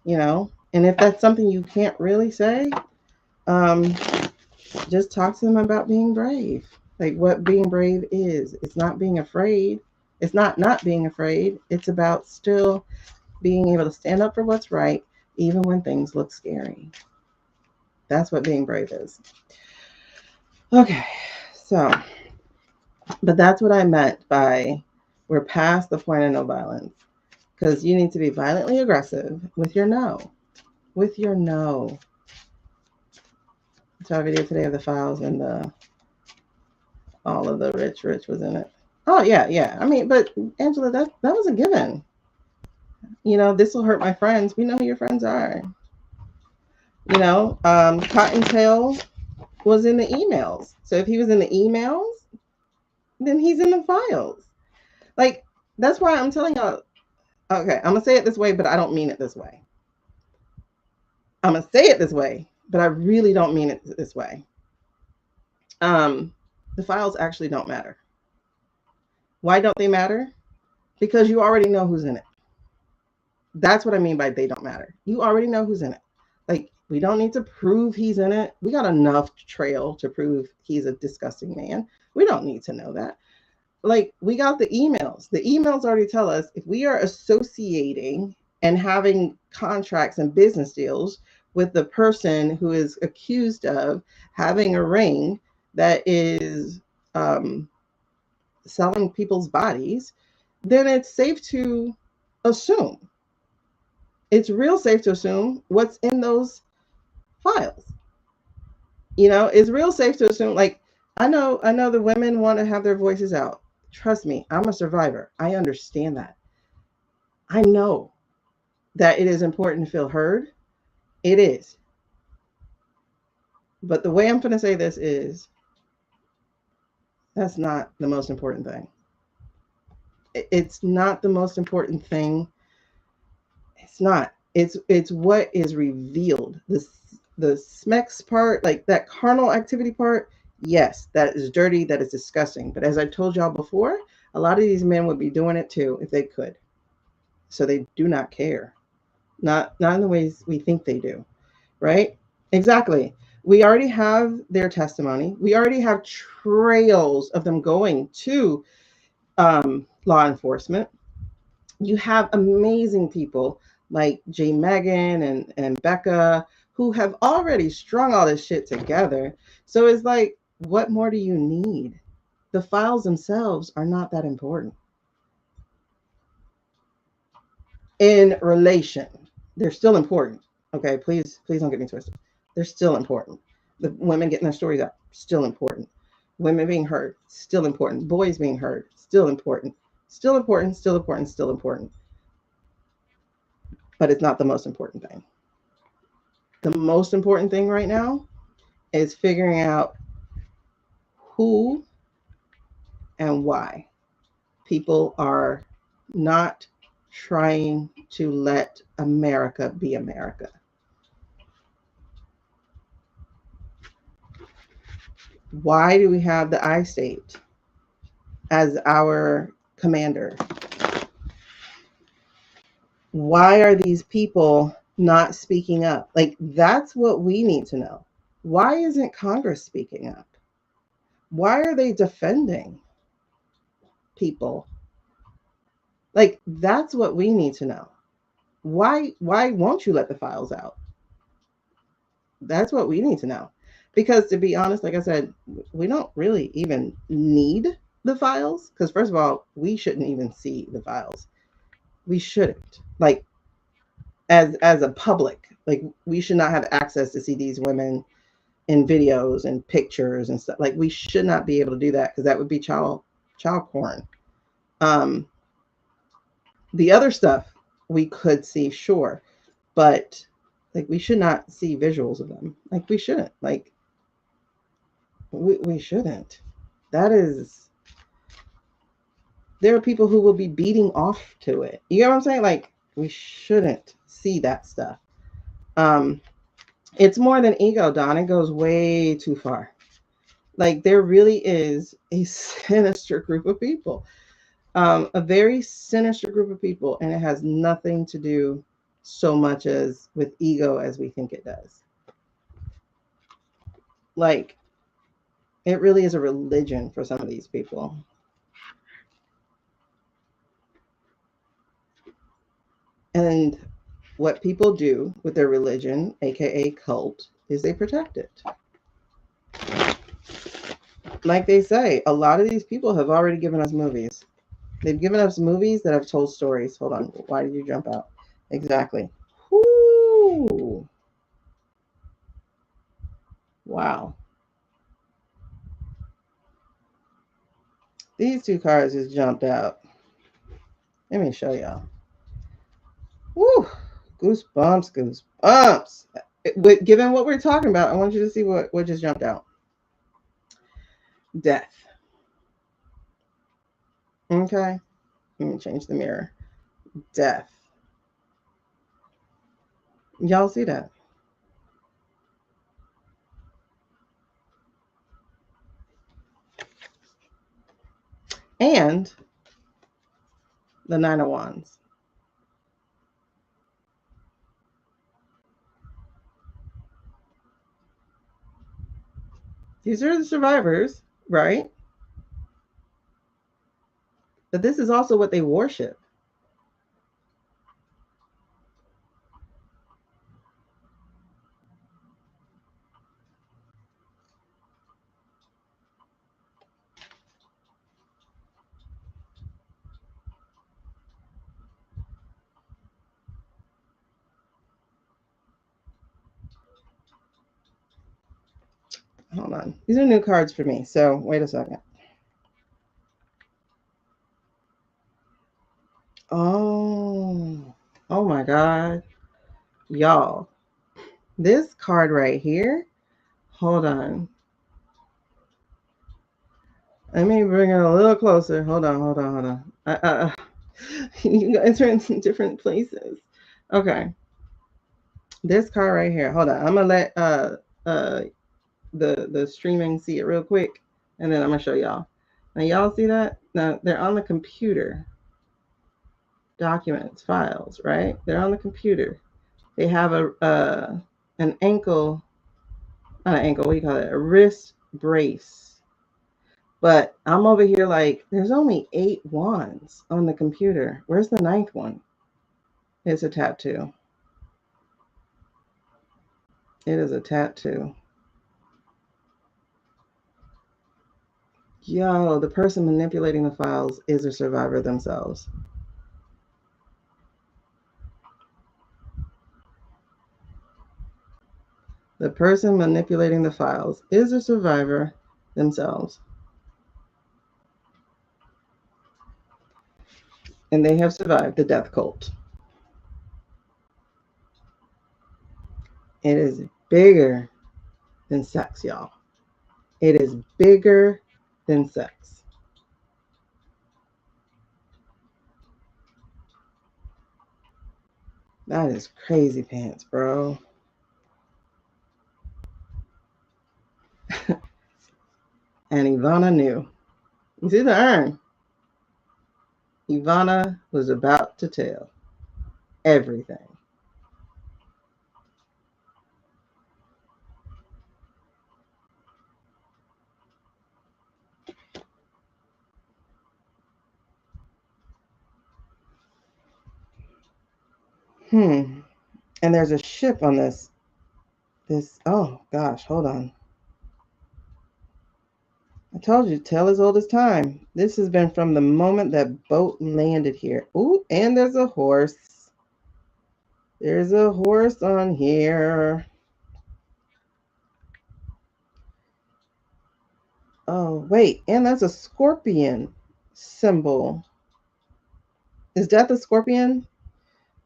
you know? And if that's something you can't really say, just talk to them about being brave. Like what being brave is. It's not being afraid. It's not being afraid. It's about still being able to stand up for what's right, even when things look scary. That's what being brave is. Okay, so, but that's what I meant by we're past the point of no violence. Because you need to be violently aggressive with your no. With your no. I saw a video today of the files and all of the rich was in it. Oh yeah. I mean, but Angela, that was a given. You know, this will hurt my friends. We know who your friends are. You know, Cottontail was in the emails. So if he was in the emails, then he's in the files. Like, that's why I'm telling y'all, okay, I'm going to say it this way, but I don't mean it this way. I'm going to say it this way, but I really don't mean it this way. The files actually don't matter. Why don't they matter? Because you already know who's in it. That's what I mean by they don't matter. You already know who's in it. Like, we don't need to prove he's in it. We got enough trail to prove he's a disgusting man. We don't need to know that. Like, we got the emails. The emails already tell us if we are associating and having contracts and business deals with the person who is accused of having a ring that is selling people's bodies, then it's safe to assume. It's real safe to assume what's in those files. You know, it's real safe to assume, like, I know the women want to have their voices out. Trust me, I'm a survivor. I understand that. I know that it is important to feel heard. It is. But the way I'm going to say this is, that's not the most important thing. It's not the most important thing. It's not. It's what is revealed. The smex part, like that carnal activity part, yes, that is dirty, that is disgusting. But as I told y'all before, a lot of these men would be doing it too if they could. So they do not care. Not in the ways we think they do, right? Exactly. We already have their testimony. We already have trails of them going to law enforcement. You have amazing people like J. Megan and Becca who have already strung all this shit together. So it's like, what more do you need? The files themselves are not that important. In relation, they're still important. Okay, please don't get me twisted. They're still important. The women getting their stories out, still important. Women being heard, still important. Boys being heard, still important. Still important, still important, still important. But it's not the most important thing. The most important thing right now is figuring out who and why people are not trying to let America be America. Why do we have the I state as our commander? Why are these people not speaking up? Like, that's what we need to know. Why isn't Congress speaking up? Why are they defending people? Like, that's what we need to know. Why won't you let the files out? That's what we need to know. Because to be honest, like I said, we don't really even need the files. Because first of all, we shouldn't even see the files. We shouldn't. Like, as a public, like, we should not have access to see these women in videos and pictures and stuff. Like, we should not be able to do that, because that would be child porn. The other stuff we could see, sure, but like, we should not see visuals of them. Like, we shouldn't. Like, we shouldn't. That is, there are people who will be beating off to it. You know what I'm saying? Like, we shouldn't see that stuff. It's more than ego, Don. It goes way too far. Like, there really is a sinister group of people, a very sinister group of people, and it has nothing to do so much as with ego as we think it does. Like, it really is a religion for some of these people. And what people do with their religion, aka cult, is they protect it. Like they say, a lot of these people have already given us movies. They've given us movies that have told stories. Hold on. Why did you jump out? Exactly. Whoo. Wow. These two cards just jumped out. Let me show y'all. Woo. Goosebumps, goosebumps. Given what we're talking about, I want you to see what just jumped out. Death. Okay. Let me change the mirror. Death. Y'all see that? And the Nine of Wands. These are the survivors, right? But this is also what they worship. Hold on. These are new cards for me. So wait a second. Oh my God. Y'all. This card right here. Hold on. Let me bring it a little closer. Hold on. You guys are in some different places. Okay. This card right here. Hold on. I'm gonna let the streaming see it real quick, and then I'm gonna show y'all. Now y'all see that? Now they're on the computer. Documents, files, right? They're on the computer. They have an ankle, not an ankle, what do you call it? A wrist brace. But I'm over here like, there's only 8 wands on the computer. Where's the 9th one? It's a tattoo. It is a tattoo. Yo, the person manipulating the files is a survivor themselves. The person manipulating the files is a survivor themselves. And they have survived the death cult. It is bigger than sex, y'all. It is bigger than sex. That is crazy pants, bro. And Ivana knew. You see the urn? Ivana was about to tell everything. And there's a ship on this. Oh gosh, hold on. I told you, tale as old as time. This has been from the moment that boat landed here. Ooh, and there's a horse. There's a horse on here. Oh, wait, and that's a scorpion symbol. Is death a scorpion?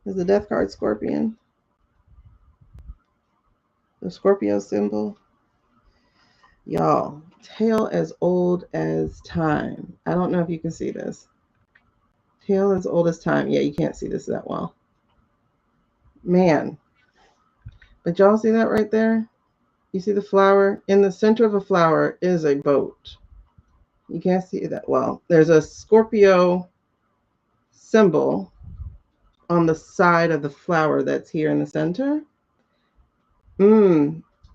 Is the death card scorpion? The Scorpio symbol? Y'all, tale as old as time. I don't know if you can see this. Tale as old as time. Yeah, you can't see this that well. Man. But y'all see that right there? You see the flower? In the center of a flower is a boat. You can't see that well. There's a Scorpio symbol on the side of the flower that's here in the center.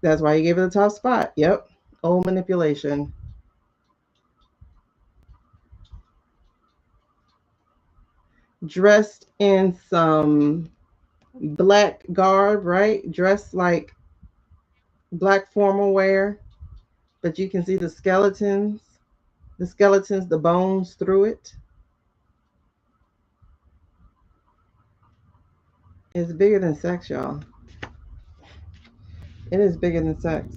That's why you gave it a top spot. Yep. Old manipulation. Dressed in some black garb, right? Dressed like black formal wear, but you can see the skeletons, the bones through it. It's bigger than sex, y'all. It is bigger than sex.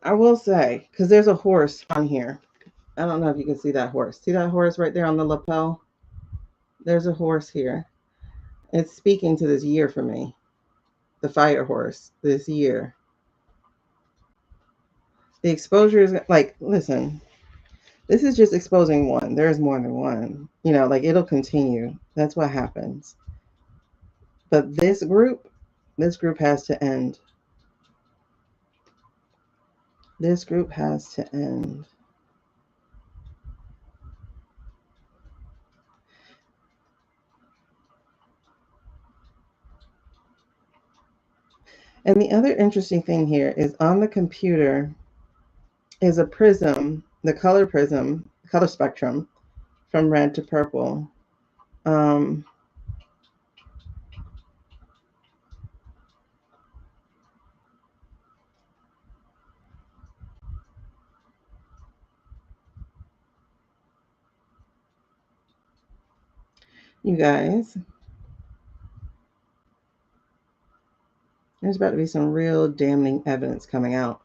I will say, because there's a horse on here. I don't know if you can see that horse. See that horse right there on the lapel? There's a horse here. It's speaking to this year for me. The fire horse, this year. The exposure is like, listen, this is just exposing one. There's more than one. You know, like it'll continue. That's what happens. But this group has to end. This group has to end. And the other interesting thing here is on the computer is a prism, the color prism, color spectrum from red to purple. You guys, there's about to be some real damning evidence coming out.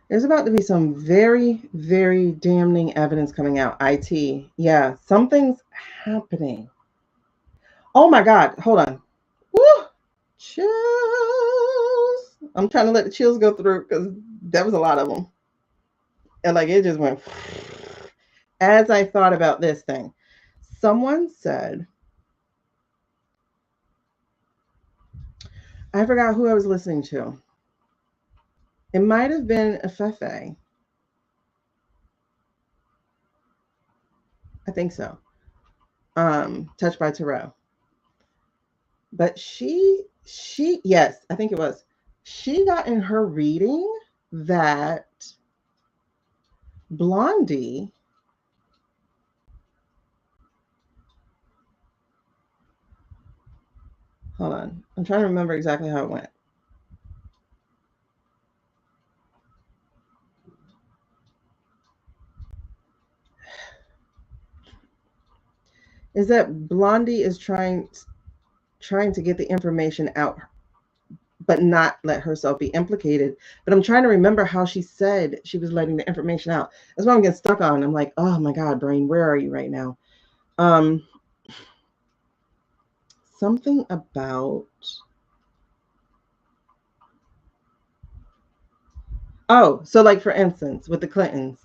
There's about to be some very, very damning evidence coming out. IT. Yeah, something's happening. Oh my God. Hold on. Woo! Chills. I'm trying to let the chills go through because that was a lot of them. And like it just went. As I thought about this thing, someone said, I forgot who I was listening to. It might have been a Fefe. I think so. Touched by Tarot. But yes, I think it was. She got in her reading that Blondie Hold on. I'm trying to remember exactly how it went. Is that Blondie is trying to get the information out, but not let herself be implicated. But I'm trying to remember how she said she was letting the information out. That's what I'm getting stuck on. I'm like, oh my God, brain, where are you right now? Something about, oh, so like for instance, with the Clintons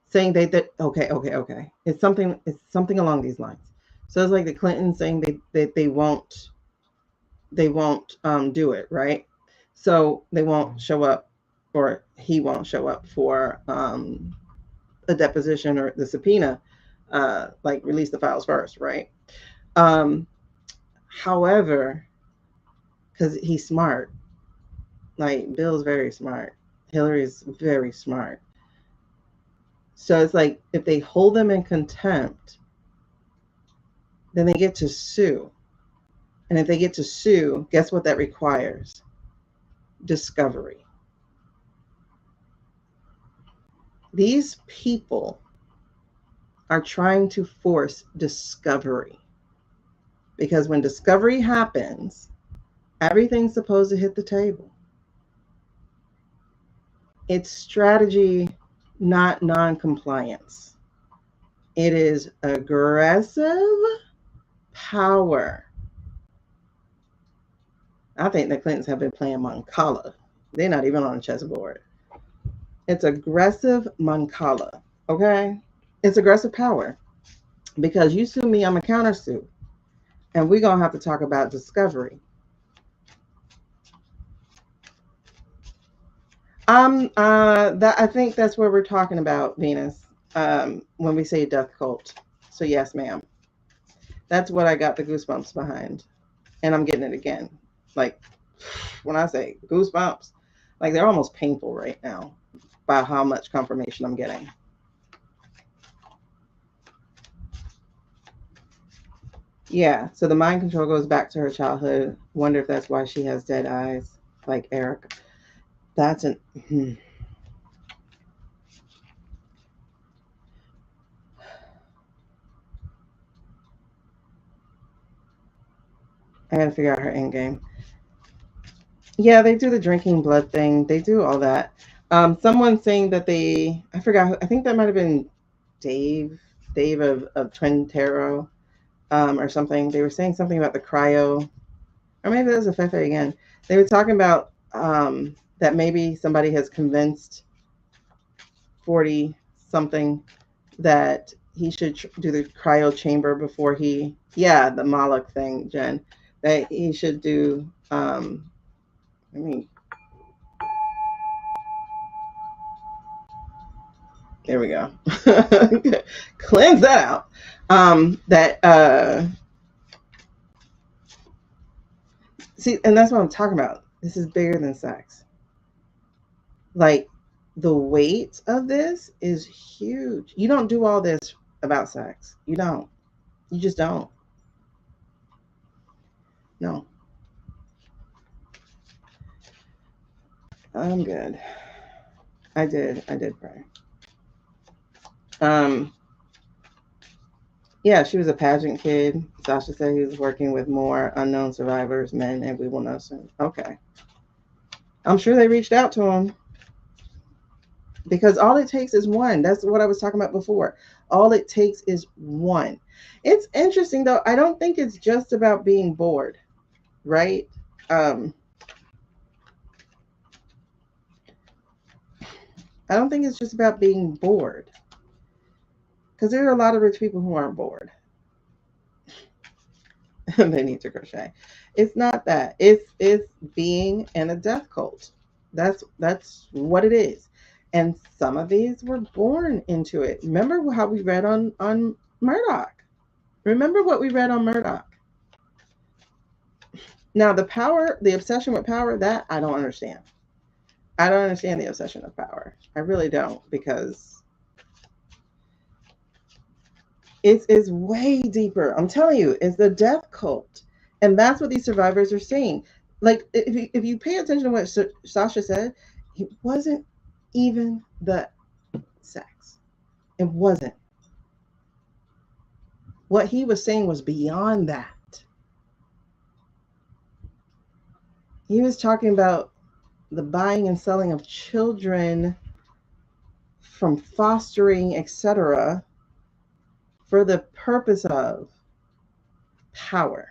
saying that okay. It's something along these lines. So it's like the Clintons saying they won't do it, right? So they won't show up, or he won't show up for a deposition or the subpoena, like release the files first, right? Um, However, because he's smart, like Bill's very smart, Hillary's very smart. So it's like if they hold them in contempt, then they get to sue. And if they get to sue, guess what that requires? Discovery. These people are trying to force discovery. Because when discovery happens, everything's supposed to hit the table. It's strategy, not non-compliance. It is aggressive power. I think the Clintons have been playing Mancala. They're not even on a chessboard. It's aggressive Mancala, okay? It's aggressive power. Because you sue me, I'm a countersue. And we're going to have to talk about discovery. I think that's where we're talking about, Venus, when we say death cult. So yes, ma'am. That's what I got the goosebumps behind. And I'm getting it again. Like, when I say goosebumps, like they're almost painful right now by how much confirmation I'm getting. Yeah, so the mind control goes back to her childhood. Wonder if that's why she has dead eyes, like Eric. That's an. I gotta figure out her end game. Yeah, they do the drinking blood thing. They do all that. Someone saying that I forgot. I think that might have been Dave, of Twin Tarot, or something. They were saying something about the cryo, or maybe that was a Fefe again. They were talking about that maybe somebody has convinced 40 something that he should do the cryo chamber before the Moloch thing, Jen, that he should do. Let me. There we go. Cleanse that out. See, and that's what I'm talking about. This is bigger than sex. Like, the weight of this is huge. You don't do all this about sex. You don't. You just don't. No. I'm good. I did pray. Yeah, she was a pageant kid. Sasha said he was working with more unknown survivors, men, and we will know soon. Okay. I'm sure they reached out to him. Because all it takes is one. That's what I was talking about before. All it takes is one. It's interesting, though. I don't think it's just about being bored, right? I don't think it's just about being bored. Because there are a lot of rich people who aren't bored. They need to crochet. It's not that. It's being in a death cult. That's what it is. And some of these were born into it. Remember how we read on Murdoch. Remember what we read on Murdoch. Now the obsession with power, that I don't understand. I don't understand the obsession of power. I really don't, because it's way deeper. I'm telling you, it's the death cult. And that's what these survivors are saying. Like, if you pay attention to what Sasha said, it wasn't even the sex. It wasn't. What he was saying was beyond that. He was talking about the buying and selling of children from fostering, etc., for the purpose of power.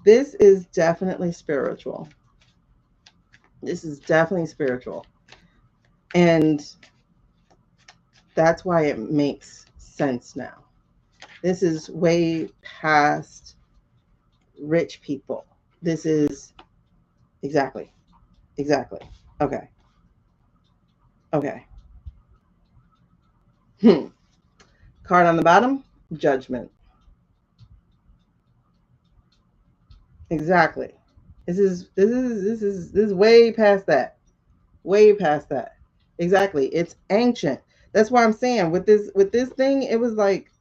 This is definitely spiritual. This is definitely spiritual. And that's why it makes sense now. This is way past rich people. This is exactly. Okay. Card on the bottom, judgment. Exactly. This is way past that. Way past that. Exactly. It's ancient. That's why I'm saying with this thing, it was like,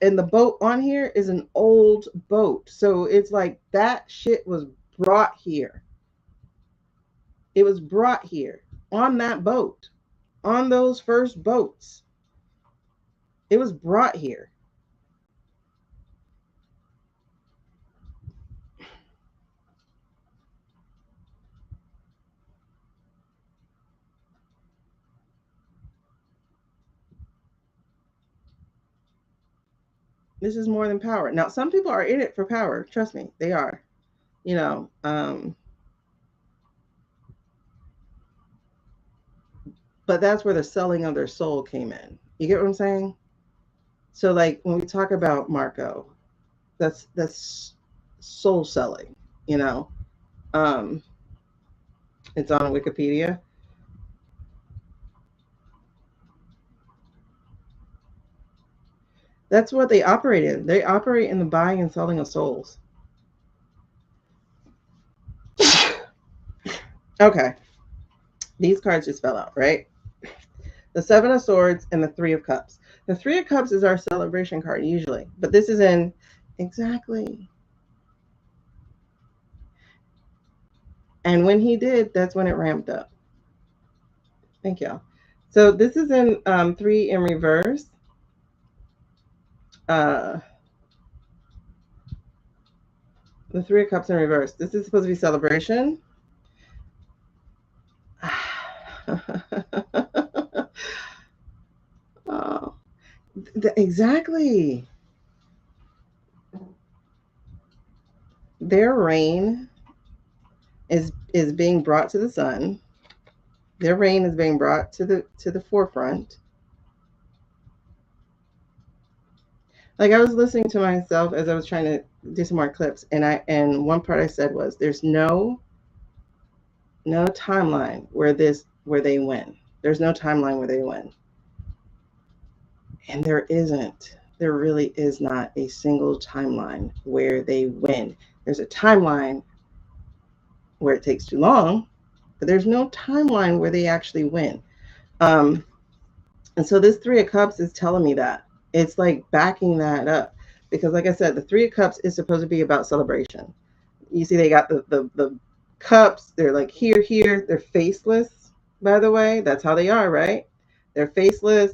and the boat on here is an old boat. So it's like that shit was brought here. It was brought here on that boat, on those first boats. It was brought here. This is more than power. Now, some people are in it for power. Trust me, they are. You know, but that's where the selling of their soul came in. You get what I'm saying? So, like when we talk about Marco, that's soul selling. You know, um, it's on Wikipedia. That's what they operate in. They operate in the buying and selling of souls. Okay, these cards just fell out, right? The Seven of Swords and the Three of Cups. The Three of Cups is our celebration card usually, but this is in exactly. And when he did, that's when it ramped up. Thank y'all. So this is in three in reverse. The Three of Cups in reverse. This is supposed to be celebration. Oh, exactly. Their reign is being brought to the sun. Their reign is being brought to the forefront. Like I was listening to myself as I was trying to do some more clips, and one part I said was, "There's no timeline where they win. There's no timeline where they win." And there isn't. There really is not a single timeline where they win. There's a timeline where it takes too long, but there's no timeline where they actually win. And so this Three of Cups is telling me that. It's like backing that up. Because like I said, the Three of Cups is supposed to be about celebration. You see they got the cups. They're like here. They're faceless, by the way. That's how they are, right? They're faceless.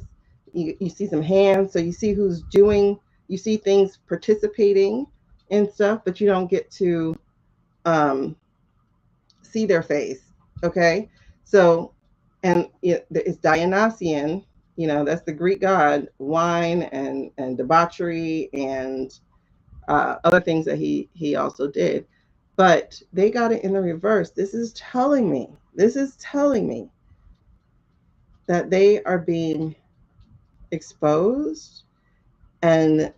You see some hands, so you see who's doing, you see things participating in stuff, but you don't get to see their face. Okay, so and it's Dionysian. You know, that's the Greek god, wine and debauchery and other things that he also did. But they got it in the reverse. This is telling me that they are being exposed, and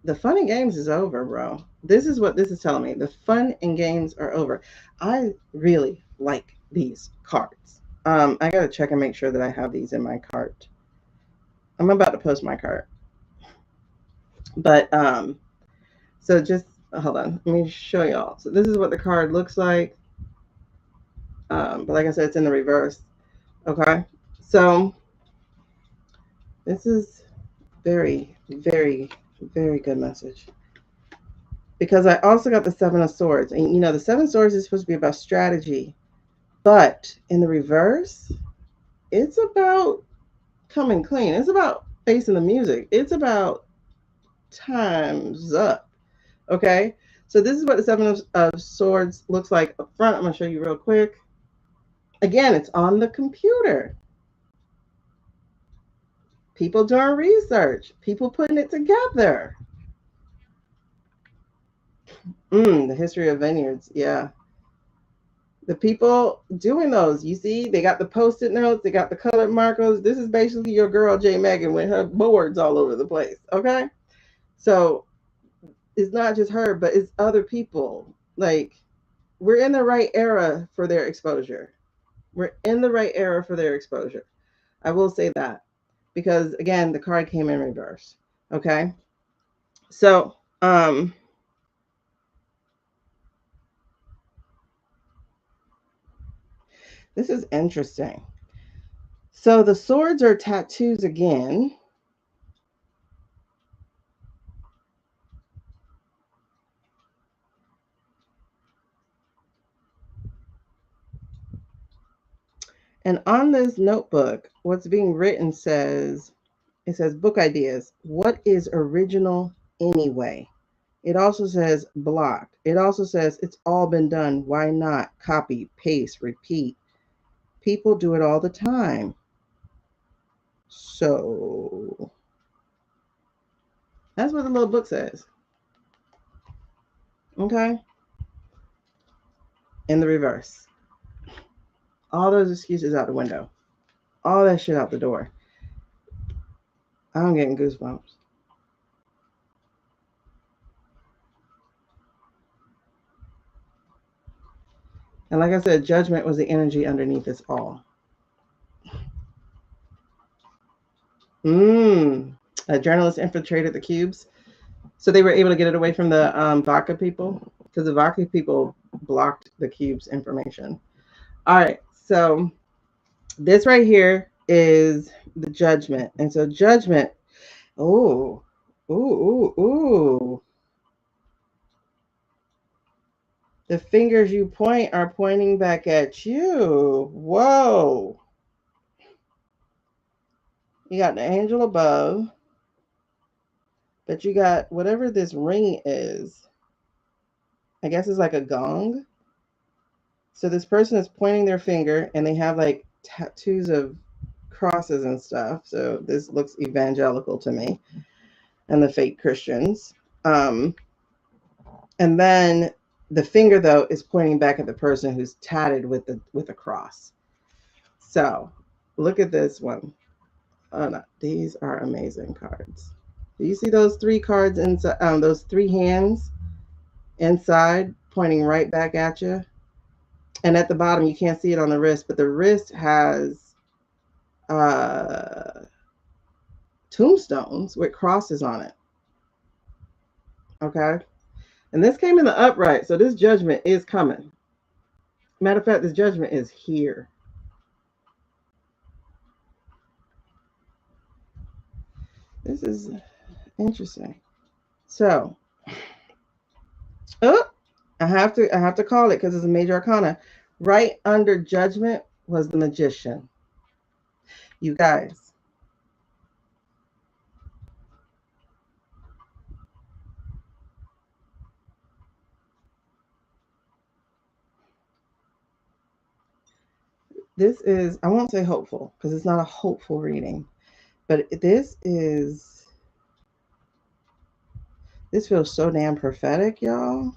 the fun and games is over, bro. This is what this is telling me. The fun and games are over. I really like these cards. I gotta check and make sure that I have these in my cart. I'm about to post my cart. But so just hold on. Let me show y'all. So this is what the card looks like. But like I said, it's in the reverse. Okay. So this is very, very Very good message. Because I also got the Seven of Swords. And you know, the Seven of Swords is supposed to be about strategy. But in the reverse, it's about coming clean. It's about facing the music. It's about time's up. Okay? So this is what the Seven of Swords looks like up front. I'm going to show you real quick. Again, it's on the computer. People doing research. People putting it together. The history of vineyards. Yeah. The people doing those, you see, they got the post-it notes, they got the colored markers. This is basically your girl J Megan with her boards all over the place. Okay, so it's not just her, but it's other people. Like, we're in the right era for their exposure. We're in the right era for their exposure. I will say that, because again, the card came in reverse. Okay, so this is interesting. So the swords are tattoos again. And on this notebook, what's being written says, it says book ideas. What is original anyway? It also says blocked. It also says it's all been done. Why not? Copy, paste, repeat. People do it all the time. So that's what the little book says. Okay. In the reverse. All those excuses out the window. All that shit out the door. I'm getting goosebumps. And like I said, judgment was the energy underneath this all. A journalist infiltrated the cubes. So they were able to get it away from the vodka people, because the vodka people blocked the cube's information. All right. So this right here is the judgment. And so judgment, ooh, ooh, ooh, ooh. The fingers you point are pointing back at you. Whoa. You got the angel above, but you got whatever this ring is. I guess it's like a gong. So this person is pointing their finger and they have like tattoos of crosses and stuff. So this looks evangelical to me, and the fake Christians. And then the finger though is pointing back at the person who's tatted with a cross. So look at this one. Oh no, these are amazing cards. Do you see those three cards inside? Those three hands inside pointing right back at you. And at the bottom, you can't see it on the wrist, but the wrist has tombstones with crosses on it. Okay. And this came in the upright. So this judgment is coming. Matter of fact, this judgment is here. This is interesting. So, oh, I have to call it because it's a major arcana. Right under judgment was the magician. You guys. This is, I won't say hopeful because it's not a hopeful reading, but this feels so damn prophetic, y'all.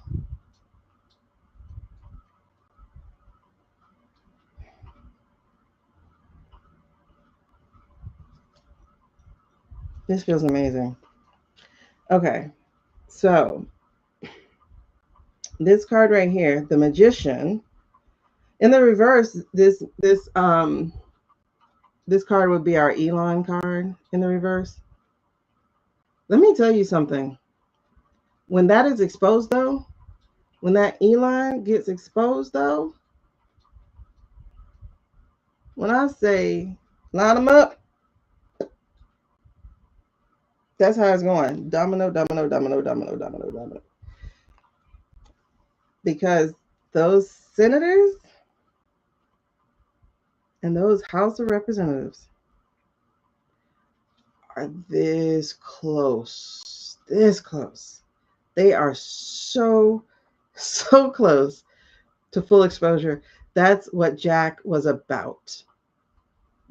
This feels amazing. Okay, so this card right here, the magician. In the reverse, this card would be our Elon card in the reverse. Let me tell you something. When that is exposed, though, when that Elon gets exposed, though, when I say line them up, That's how it's going. Domino, domino, domino, domino, domino, domino. Because those senators and those House of Representatives are this close. This close. They are so close to full exposure. That's what Jack was about.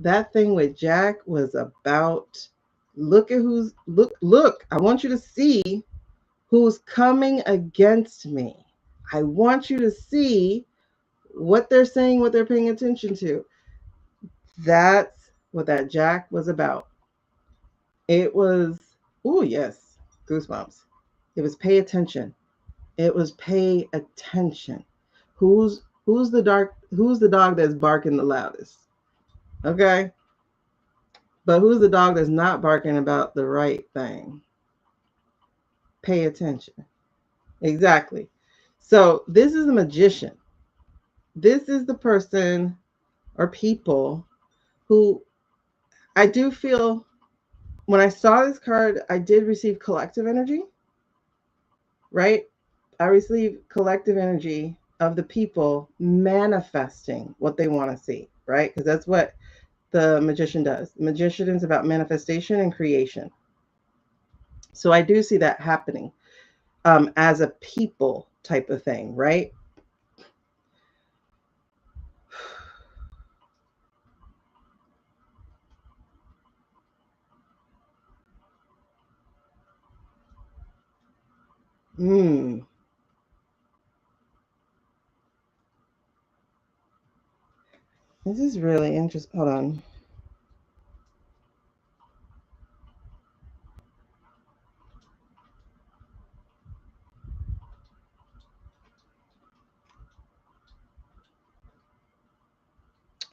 That thing with Jack was about, look at who's, look, I want you to see who's coming against me. I want you to see what they're saying, what they're paying attention to. That's what that Jack was about. It was, oh yes, goosebumps. It was pay attention. It was pay attention. Who's the dog that's barking the loudest? Okay? But who's the dog that's not barking about the right thing? Pay attention. Exactly. So this is a magician. This is the person or people who I do feel, when I saw this card, I did receive collective energy, right? I received collective energy of the people manifesting what they want to see, right? Because that's what the magician does. The magician is about manifestation and creation. So I do see that happening as a people type of thing, right? Hmm. This is really interesting. Hold on.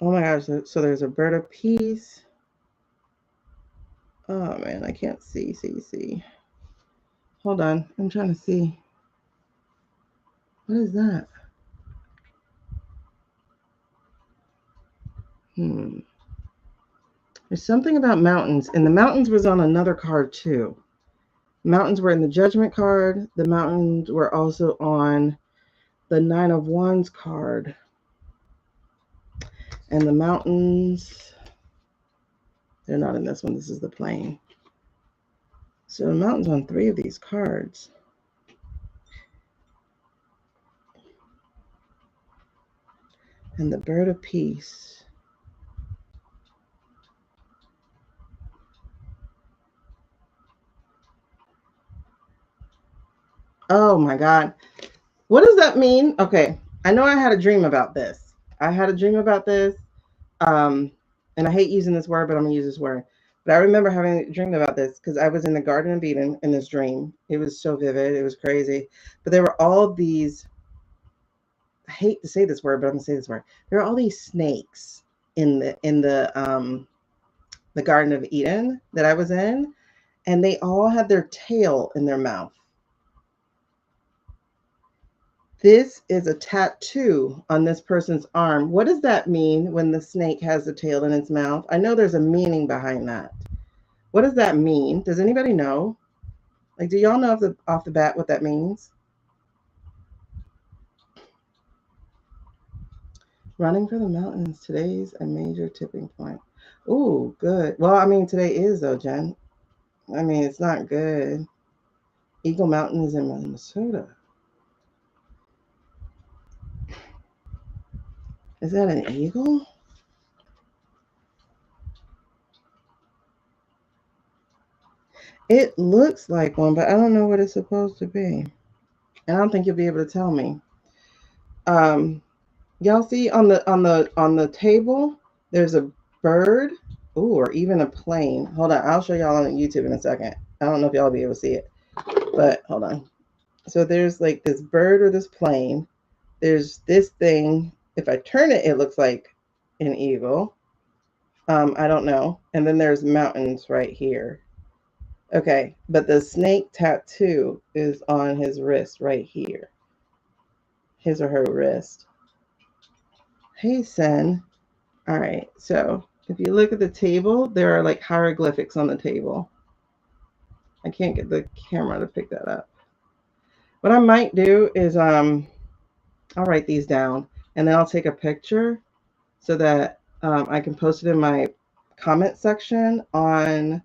Oh my gosh. So there's a bird of peace. Oh man, I can't see. Hold on. I'm trying to see. What is that? Hmm. There's something about mountains, and the mountains was on another card too. Mountains were in the Judgment card. The mountains were also on the Nine of Wands card. And the mountains, they're not in this one. This is the plane. So the mountains on 3 of these cards. And the bird of peace. Oh my God. What does that mean? Okay. I know I had a dream about this. And I hate using this word, but I'm going to use this word. But I remember having a dream about this because I was in the Garden of Eden in this dream. It was so vivid. It was crazy. But there were all these, I hate to say this word, but I'm going to say this word. There are all these snakes in the Garden of Eden that I was in, and they all had their tail in their mouth. This is a tattoo on this person's arm. What does that mean when the snake has the tail in its mouth? I know there's a meaning behind that. What does that mean? Does anybody know? Like, do y'all know off the bat what that means? Running for the mountains. Today's a major tipping point. Ooh, good. Well, I mean, today is though, Jen. I mean, it's not good. Eagle Mountain is in Minnesota. Is that an eagle? It looks like one, but I don't know what it's supposed to be. And I don't think you'll be able to tell me. Y'all see on the table, there's a bird, ooh, or even a plane. Hold on, I'll show y'all on YouTube in a second. I don't know if y'all will be able to see it, but hold on. So there's like this bird or this plane. There's this thing. If I turn it, it looks like an eagle. I don't know. And then there's mountains right here. Okay, but the snake tattoo is on his wrist right here. His or her wrist. Hey, Sen. All right, so if you look at the table, there are like hieroglyphics on the table. I can't get the camera to pick that up. What I might do is I'll write these down and then I'll take a picture so that I can post it in my comment section on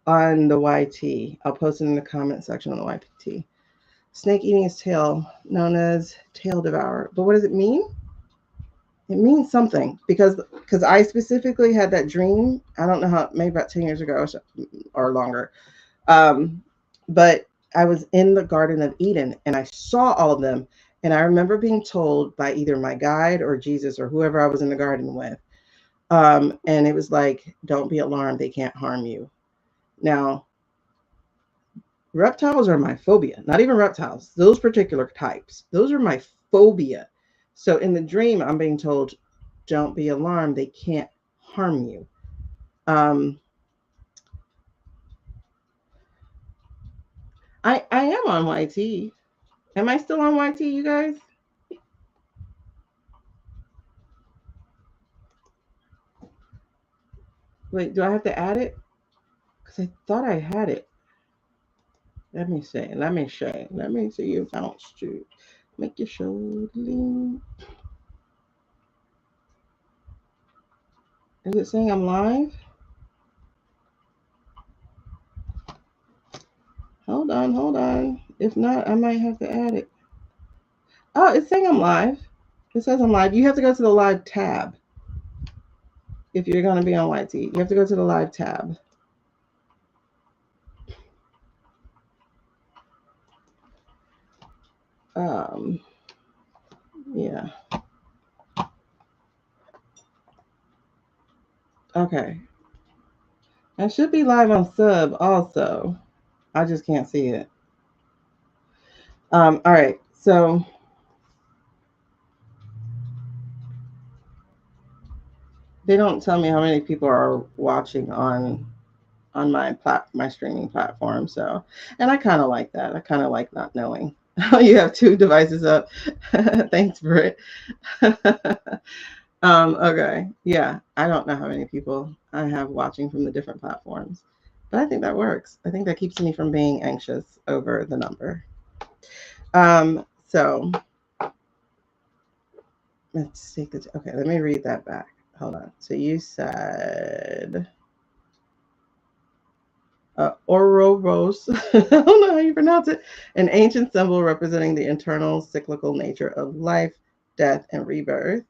the YT. I'll post it in the comment section on the YT. Snake eating his tail, known as tail devourer. But what does it mean? It means something because I specifically had that dream. I don't know how, maybe about 10 years ago or longer. But I was in the Garden of Eden and I saw all of them. And I remember being told by either my guide or Jesus or whoever I was in the garden with. And it was like, don't be alarmed. They can't harm you. Now, reptiles are my phobia. Not even reptiles. Those particular types. Those are my phobia. So in the dream, I'm being told, don't be alarmed. They can't harm you. I am on YT. Am I still on YT, you guys? Wait, do I have to add it? Because I thought I had it. Let me see. Let me see if I don't shoot. Make your show lean. Is it saying I'm live? Hold on. If not, I might have to add it. Oh, it's saying I'm live. It says I'm live. You have to go to the live tab. If you're going to be on YT, you have to go to the live tab. Yeah. Okay. I should be live on sub also. I just can't see it. All right. So they don't tell me how many people are watching on my streaming platform. So, and I kind of like that. I kind of like not knowing. You have 2 devices up. Thanks, Britt. Okay. Yeah. I don't know how many people I have watching from the different platforms, but I think that works. I think that keeps me from being anxious over the number. So let's take the, okay, let me read that back. Hold on. So you said Ouroboros, I don't know how you pronounce it, an ancient symbol representing the internal cyclical nature of life, death, and rebirth.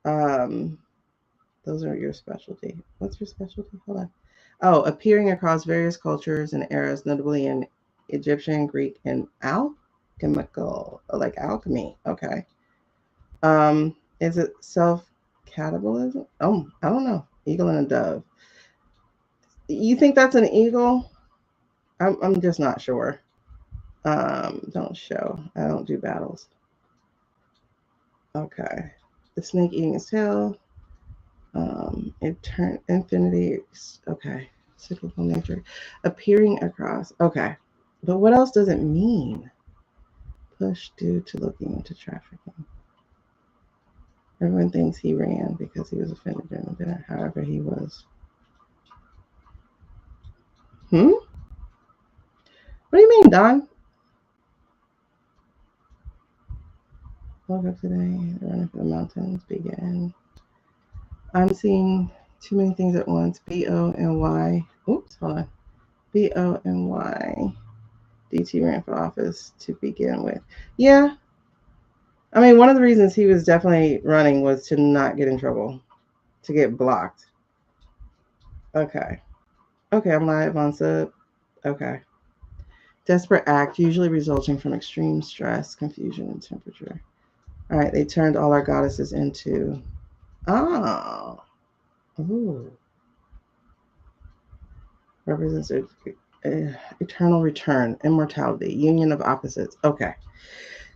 Those are your specialty. What's your specialty? Hold on. Oh, appearing across various cultures and eras, notably in Egyptian, Greek, and alchemical, like alchemy. Okay. Is it self-cannibalism? Oh, I don't know. Eagle and a dove. You think that's an eagle? I'm just not sure. Don't show. I don't do battles. Okay. The snake eating his tail. Infinity. Okay. Cyclical nature. Appearing across. Okay. But what else does it mean? Push due to looking into trafficking. Everyone thinks he ran because he was offended during the dinner. However, he was. What do you mean, Don? Woke up today, running for the mountains began. I'm seeing too many things at once. B-O-N-Y. Oops, hold on. B-O-N-Y. DT ran for office to begin with. Yeah. I mean, one of the reasons he was definitely running was to not get in trouble, to get blocked. Okay. Okay, I'm live on sub. Okay. Desperate act, usually resulting from extreme stress, confusion, and temperature. All right, they turned all our goddesses into. Oh. Ooh. Represents eternal return, immortality, union of opposites. Okay.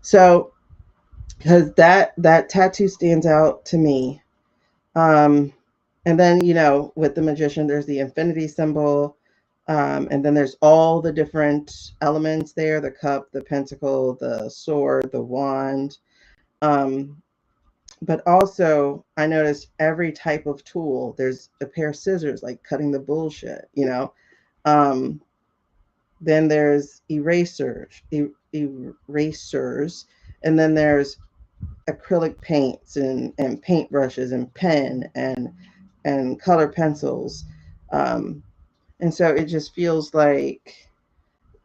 So, because that tattoo stands out to me. And then, with the magician, there's the infinity symbol. And then there's all the different elements there, the cup, the pentacle, the sword, the wand. But also I noticed every type of tool, there's a pair of scissors, like cutting the bullshit, Then there's erasers, and then there's acrylic paints and paintbrushes and pen and color pencils. And so it just feels like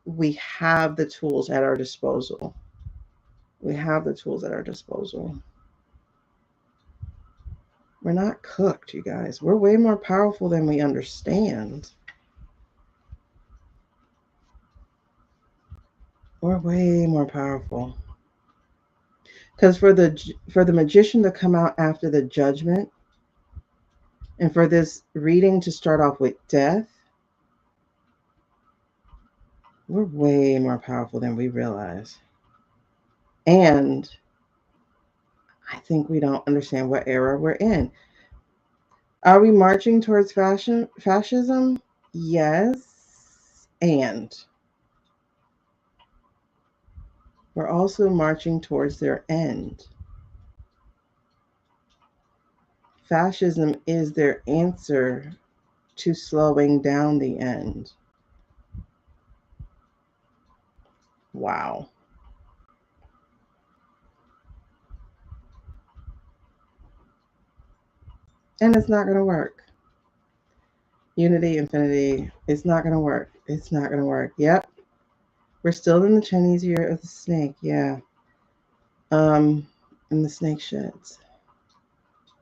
we have the tools at our disposal. We have the tools at our disposal. We're not cooked, you guys. We're way more powerful than we understand. We're way more powerful. Because for the magician to come out after the judgment, and for this reading to start off with death, we're way more powerful than we realize. And I think we don't understand what era we're in. Are we marching towards fascism? Yes. And we're also marching towards their end. Fascism is their answer to slowing down the end. Wow. And it's not going to work. Unity, infinity, it's not going to work. It's not going to work. Yep. We're still in the Chinese year of the snake. Yeah. And the snake sheds.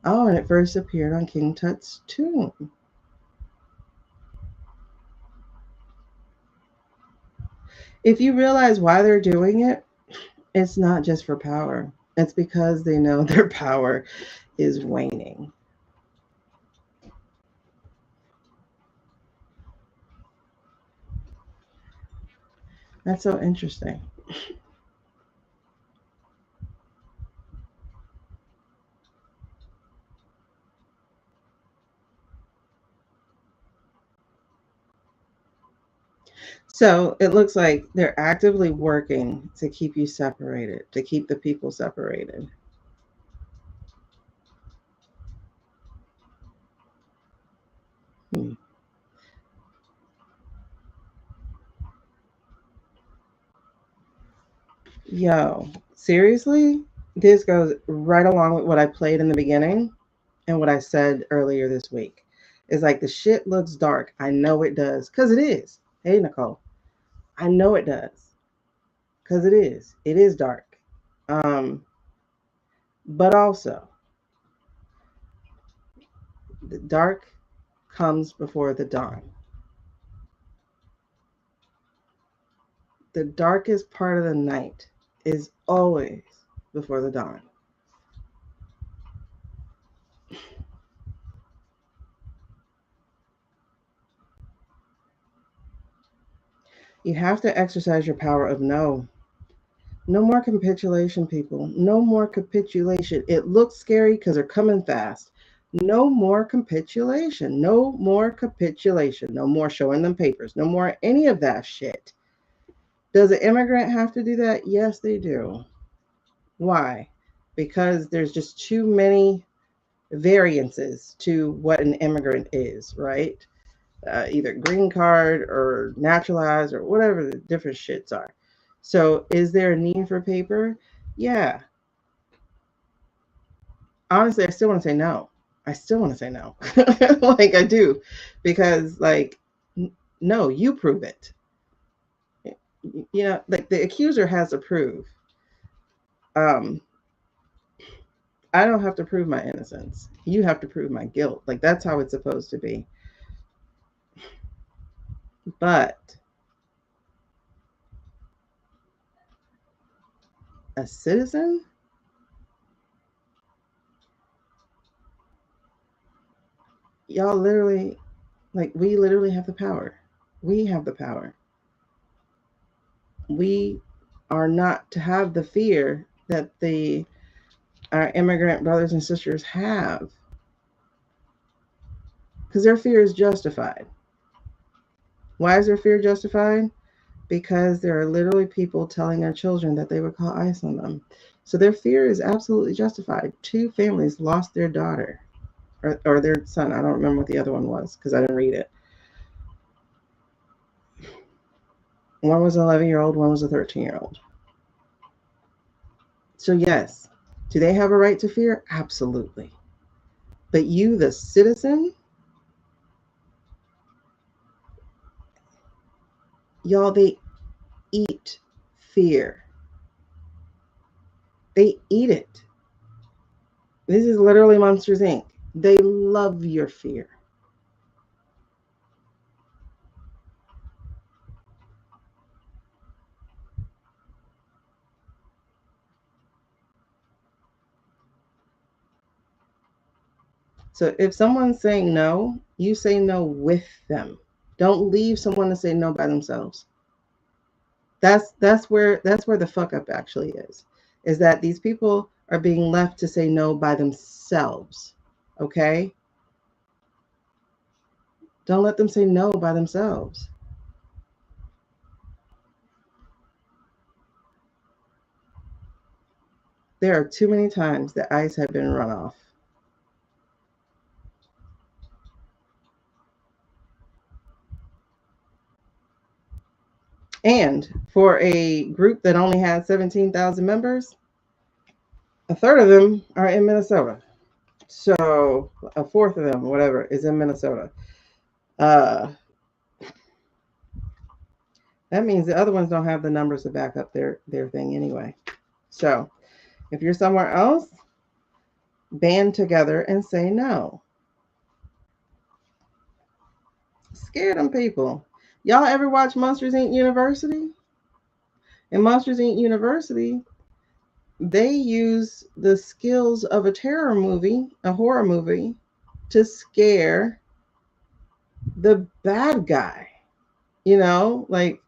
Oh, and it first appeared on King Tut's tomb. If you realize why they're doing it, it's not just for power. It's because they know their power is waning. That's so interesting. So it looks like they're actively working to keep you separated, to keep the people separated. Yo, seriously? This goes right along with what I played in the beginning and what I said earlier this week. It's like the shit looks dark. I know it does, because it is. Hey, Nicole. I know it does, because it is. It is dark. But also, the dark comes before the dawn. The darkest part of the night is always before the dawn. You have to exercise your power of no. No more capitulation, people. No more capitulation. It looks scary because they're coming fast. No more capitulation. No more capitulation. No more showing them papers. No more any of that shit. Does an immigrant have to do that? Yes, they do. Why? Because there's just too many variances to what an immigrant is, right? Either green card or naturalized or whatever the different shits are. So, is there a need for paper? Yeah. Honestly, I still want to say no. I still want to say no. Like, I do. Because, like, no, you prove it. You know, like the accuser has to prove. I don't have to prove my innocence. You have to prove my guilt. Like, that's how it's supposed to be. But a citizen, y'all literally, like, we literally have the power. We have the power. We are not to have the fear that our immigrant brothers and sisters have, because their fear is justified. Why is their fear justified? Because there are literally people telling their children that they would call ICE on them. So their fear is absolutely justified. 2 families lost their daughter or their son. I don't remember what the other one was because I didn't read it. One was an 11-year-old, one was a 13-year-old. So, yes, do they have a right to fear? Absolutely. But you, the citizen, y'all, they eat fear. They eat it. This is literally Monsters Inc. They love your fear. So if someone's saying no, you say no with them. Don't leave someone to say no by themselves. That's where the fuck up actually is that these people are being left to say no by themselves. Okay? Don't let them say no by themselves. There are too many times that ice have been run off. And for a group that only has 17,000 members, a third of them are in Minnesota. So a fourth of them, whatever, is in Minnesota. That means the other ones don't have the numbers to back up their thing anyway. So if you're somewhere else, band together and say no. Scare them people. Y'all ever watch Monsters Inc. University? In Monsters Inc. University, they use the skills of a terror movie, a horror movie, to scare the bad guy. You know, like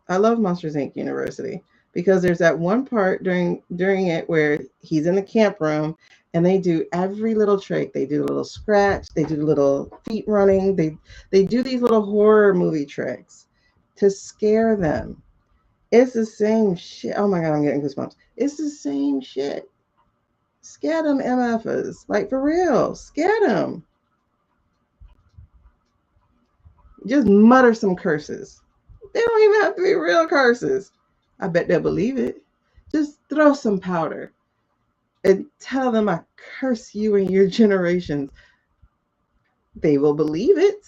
I love Monsters Inc. University because there's that one part during it where he's in the camp room and they do every little trick. They do a little scratch, they do little feet running, they do these little horror movie tricks to scare them. It's the same shit. Oh my god, I'm getting goosebumps. It's the same shit. Scare them MFers. Like for real. Scare them. Just mutter some curses. They don't even have to be real curses. I bet they'll believe it. Just throw some powder and tell them I curse you and your generations. They will believe it.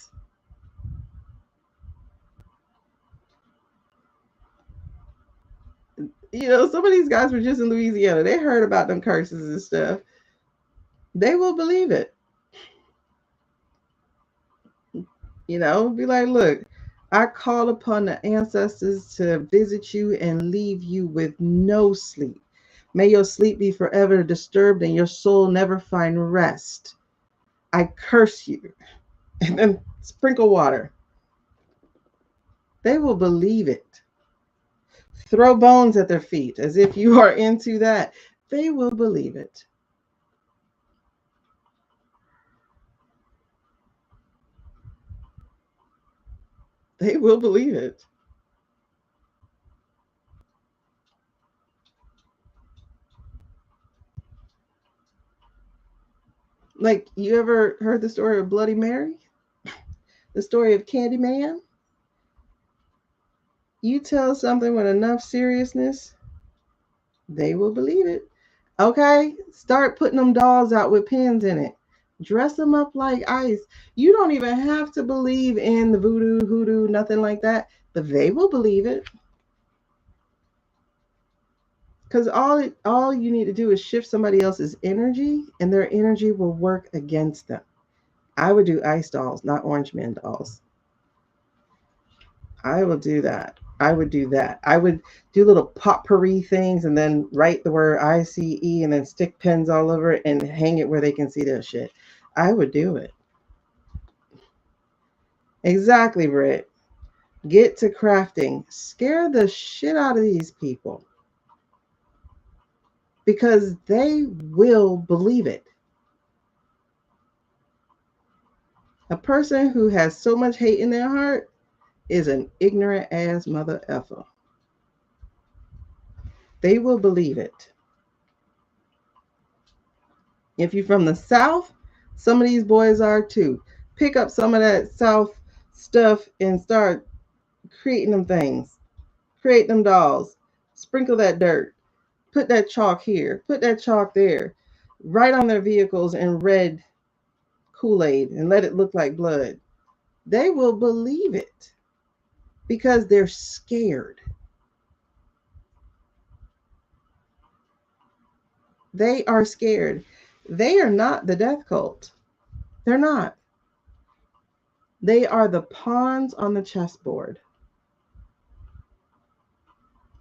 You know, some of these guys were just in Louisiana. They heard about them curses and stuff. They will believe it. You know, be like, look, I call upon the ancestors to visit you and leave you with no sleep. May your sleep be forever disturbed and your soul never find rest. I curse you. And then sprinkle water. They will believe it. Throw bones at their feet as if you are into that. They will believe it. They will believe it. Like, you ever heard the story of Bloody Mary? The story of Candyman? You tell something with enough seriousness, they will believe it. Okay? Start putting them dolls out with pins in it. Dress them up like ice. You don't even have to believe in the voodoo, hoodoo, nothing like that, but they will believe it. Because all you need to do is shift somebody else's energy, and their energy will work against them. I would do ice dolls, not orange man dolls. I will do that. I would do that. I would do little potpourri things and then write the word ICE and then stick pins all over it and hang it where they can see their shit. I would do it. Exactly, Britt. Get to crafting. Scare the shit out of these people because they will believe it. A person who has so much hate in their heart is an ignorant ass mother effer. They will believe it. If you're from the South, some of these boys are too. Pick up some of that South stuff and start creating them things. create them dolls, sprinkle that dirt, put that chalk here, put that chalk there, write on their vehicles in red Kool-Aid and let it look like blood. They will believe it because they're scared. They are scared. They are not the death cult. They're not. They are the pawns on the chessboard.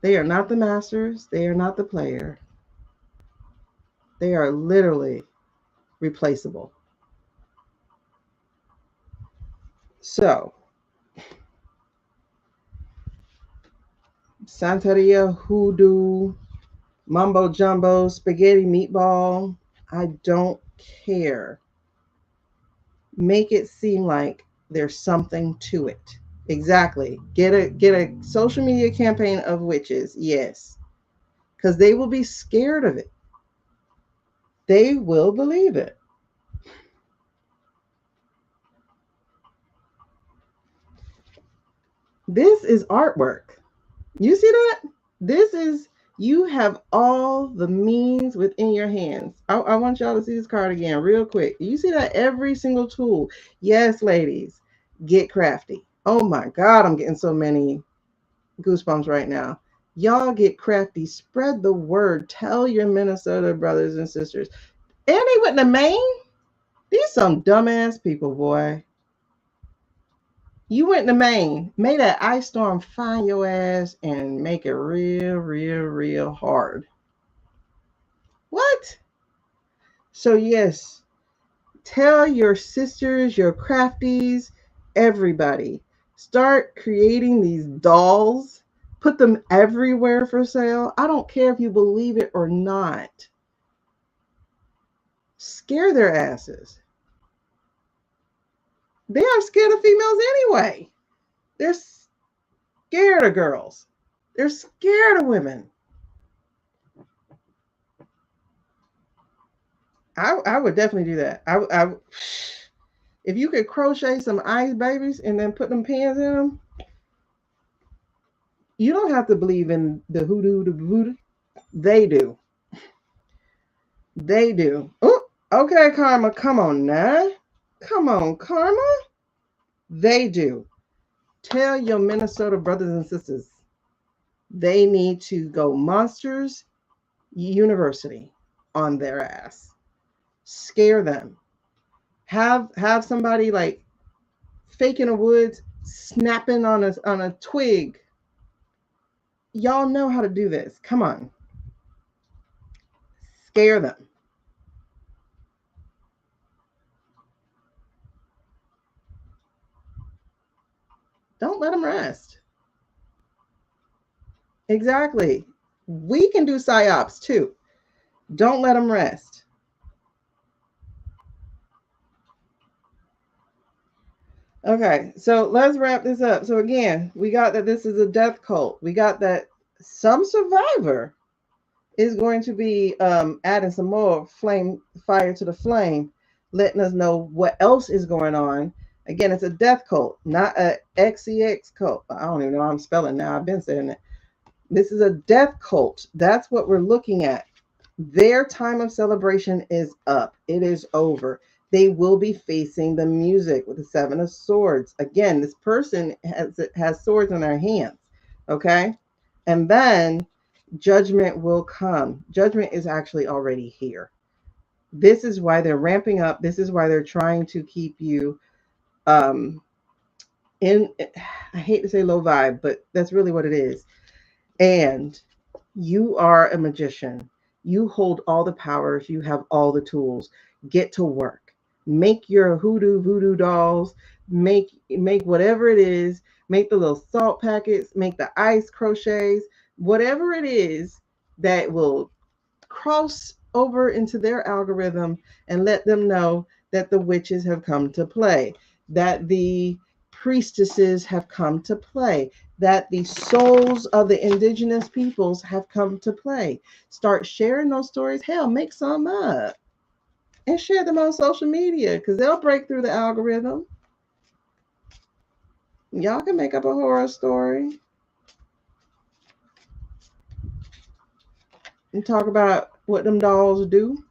They are not the masters. They are not the player. They are literally replaceable. So, Santeria, hoodoo, mumbo jumbo, spaghetti meatball, I don't care. Make it seem like there's something to it. Exactly. Get a social media campaign of witches. Yes. Because they will be scared of it. They will believe it. This is artwork. You see that? This is, you have all the means within your hands. I want y'all to see this card again real quick. You see that? Every single tool. Yes, ladies, get crafty. Oh my God, I'm getting so many goosebumps right now. Y'all get crafty. Spread the word. Tell your Minnesota brothers and sisters. And they went to Maine? These some dumbass people, boy. You went to Maine, made that ice storm find your ass and make it real, real, real hard. What? So yes, tell your sisters, your crafties, everybody, start creating these dolls, put them everywhere for sale. I don't care if you believe it or not. Scare their asses. They are scared of females anyway. They're scared of girls. They're scared of women. I would definitely do that. If you could crochet some ice babies and then put them pins in them, you don't have to believe in the hoodoo, the voodoo. They do. They do. Oh, okay, Karma, come on now. Come on, Karma. They do. Tell your Minnesota brothers and sisters they need to go Monsters University on their ass. Scare them. Have somebody like fake in the woods snapping on a twig. Y'all know how to do this. Come on. Scare them. Don't let them rest. Exactly. We can do psyops too. Don't let them rest. Okay, so let's wrap this up. So again, we got that this is a death cult. We got that some survivor is going to be adding some more fire to the flame, letting us know what else is going on. Again, it's a death cult, not a XEX cult. I don't even know how I'm spelling now. I've been saying it. This is a death cult. That's what we're looking at. Their time of celebration is up. It is over. They will be facing the music with the Seven of Swords. Again, this person has swords in their hands. Okay. And then judgment will come. Judgment is actually already here. This is why they're ramping up. This is why they're trying to keep you in, I hate to say low vibe, but that's really what it is. And you are a magician. You hold all the powers. You have all the tools. Get to work. Make your hoodoo voodoo dolls. Make whatever it is. Make the little salt packets. Make the ice crochets. Whatever it is that will cross over into their algorithm and let them know that the witches have come to play, that the priestesses have come to play, that the souls of the indigenous peoples have come to play. Start sharing those stories. Hell, make some up and share them on social media because they'll break through the algorithm. Y'all can make up a horror story. and talk about what them dolls do.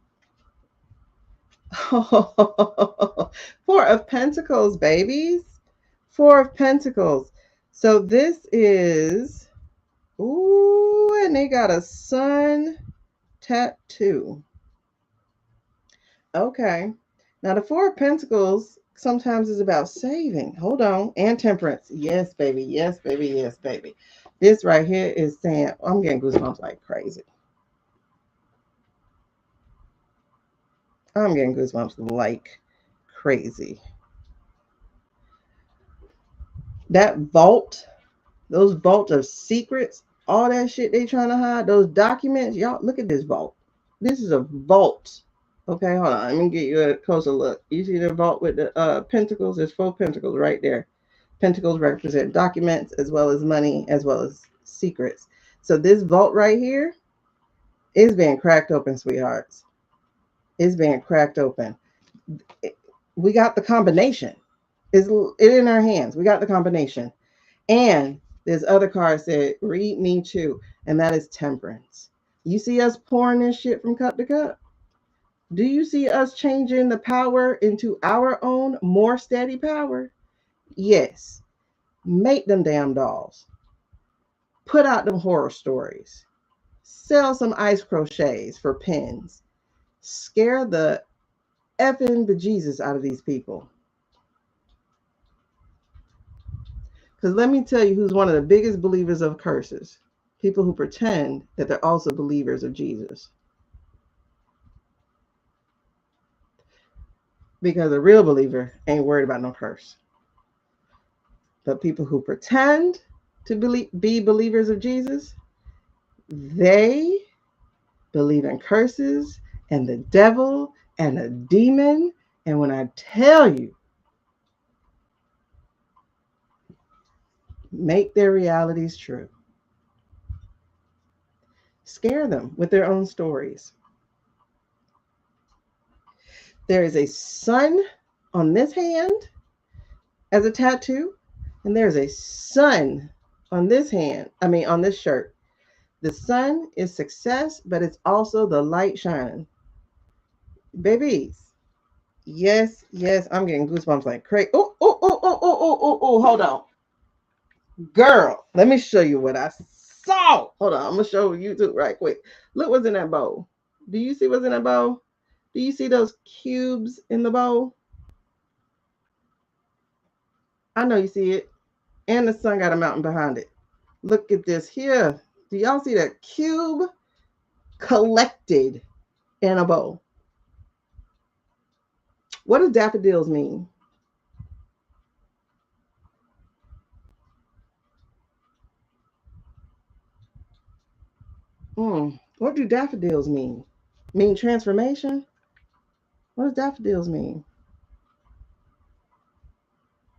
Four of Pentacles, babies. Four of Pentacles. So this is, ooh, and they got a sun tattoo. Okay. Now the Four of Pentacles sometimes is about saving. Hold on. And temperance. Yes, baby. Yes, baby. Yes, baby. This right here is saying, I'm getting goosebumps like crazy. I'm getting goosebumps like crazy. That vault, those vault of secrets, all that shit they trying to hide, those documents, y'all look at this vault. This is a vault. Okay, hold on. Let me get you a closer look. You see the vault with the pentacles? There's 4 pentacles right there. Pentacles represent documents as well as money as well as secrets. So this vault right here is being cracked open, sweethearts. It's being cracked open. We got the combination. It's in our hands. We got the combination. And this other card said, read me too. And that is temperance. You see us pouring this shit from cup to cup? Do you see us changing the power into our own more steady power? Yes. Make them damn dolls. Put out them horror stories. Sell some ice crochets for pins. Scare the effing bejesus out of these people. Because let me tell you who's one of the biggest believers of curses. People who pretend that they're also believers of Jesus. Because a real believer ain't worried about no curse. But people who pretend to be believers of Jesus, they believe in curses and the devil and a demon. And when I tell you, make their realities true. Scare them with their own stories. There is a sun on this hand as a tattoo, and there's a sun on this hand, on this shirt. The sun is success, but it's also the light shining. Babies, yes, I'm getting goosebumps like crazy. Oh, hold on. Girl, let me show you what I saw. Hold on, I'm going to show you too right quick. Look what's in that bowl. Do you see what's in that bowl? Do you see those cubes in the bowl? I know you see it. And the sun got a mountain behind it. Look at this here. Do y'all see that cube collected in a bowl? What do daffodils mean? What do daffodils mean? Mean transformation? What does daffodils mean?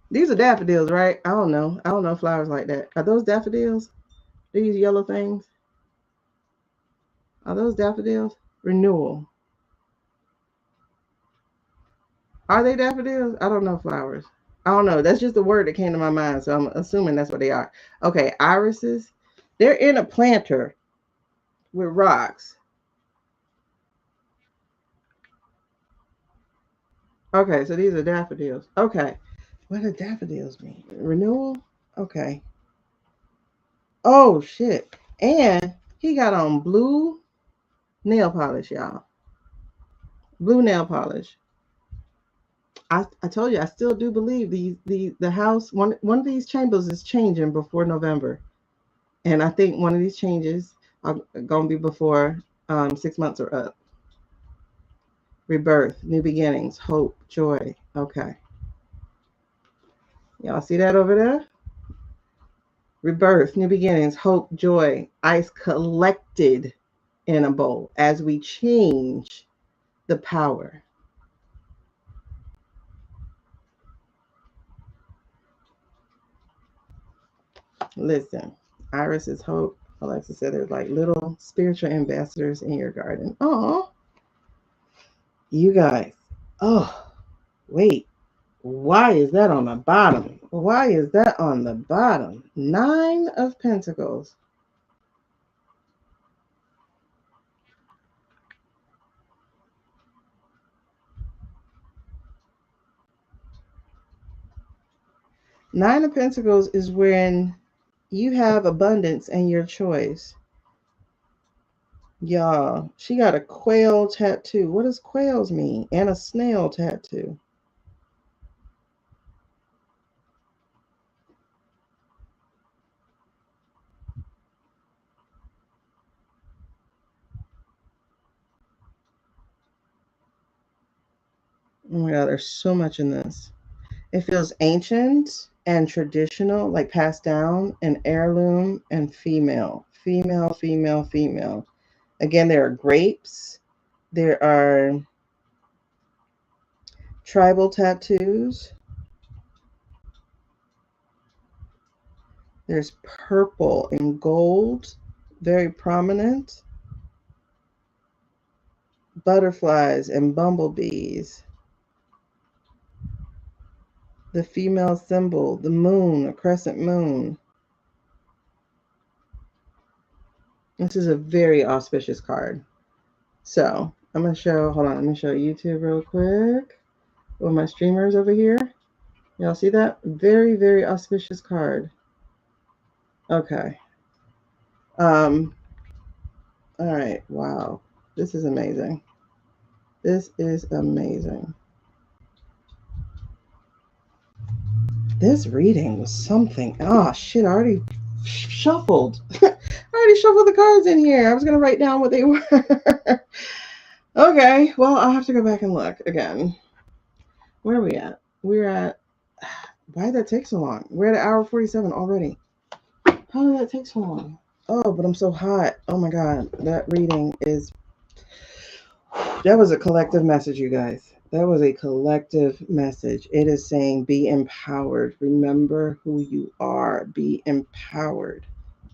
These are daffodils, right? I don't know. I don't know flowers like that. Are those daffodils? These yellow things? Are those daffodils? Renewal. Are they daffodils? I don't know flowers. I don't know. That's just the word that came to my mind. So I'm assuming that's what they are. Okay, irises. They're in a planter with rocks. Okay, so these are daffodils. Okay. What do daffodils mean? Renewal? Okay. Oh, shit. And he got on blue nail polish, y'all. Blue nail polish. I told you, I still do believe the house, one of these chambers is changing before November. And I think one of these changes are going to be before 6 months are up. Rebirth, new beginnings, hope, joy. Okay. Y'all see that over there? Rebirth, new beginnings, hope, joy, ice collected in a bowl as we change the power. Listen, Iris is hope. Alexa said there's like little spiritual ambassadors in your garden. Oh, you guys. Oh, wait. Why is that on the bottom? Why is that on the bottom? 9 of Pentacles. Nine of Pentacles is when you have abundance and your choice. Y'all, she got a quail tattoo. What does quails mean? And a snail tattoo. Oh my God, there's so much in this. It feels ancient and traditional, like passed down, and heirloom and female. Female, female, female. Again, there are grapes. There are tribal tattoos. There's purple and gold, very prominent. Butterflies and bumblebees. The female symbol, the moon, a crescent moon. This is a very auspicious card. So I'm going to show, hold on, let me show YouTube real quick. With my streamers over here. Y'all see that? Very, very auspicious card. Okay. All right. Wow. This is amazing. This is amazing. This reading was something. Oh, shit. I already shuffled. I already shuffled the cards in here. I was going to write down what they were. Okay. Well, I'll have to go back and look again. Where are we at? We're at. Why did that take so long? We're at 1:47 already. How did that take so long? Oh, but I'm so hot. Oh my God. That reading is. That was a collective message, you guys. That was a collective message. It is saying be empowered. Remember who you are. Be empowered.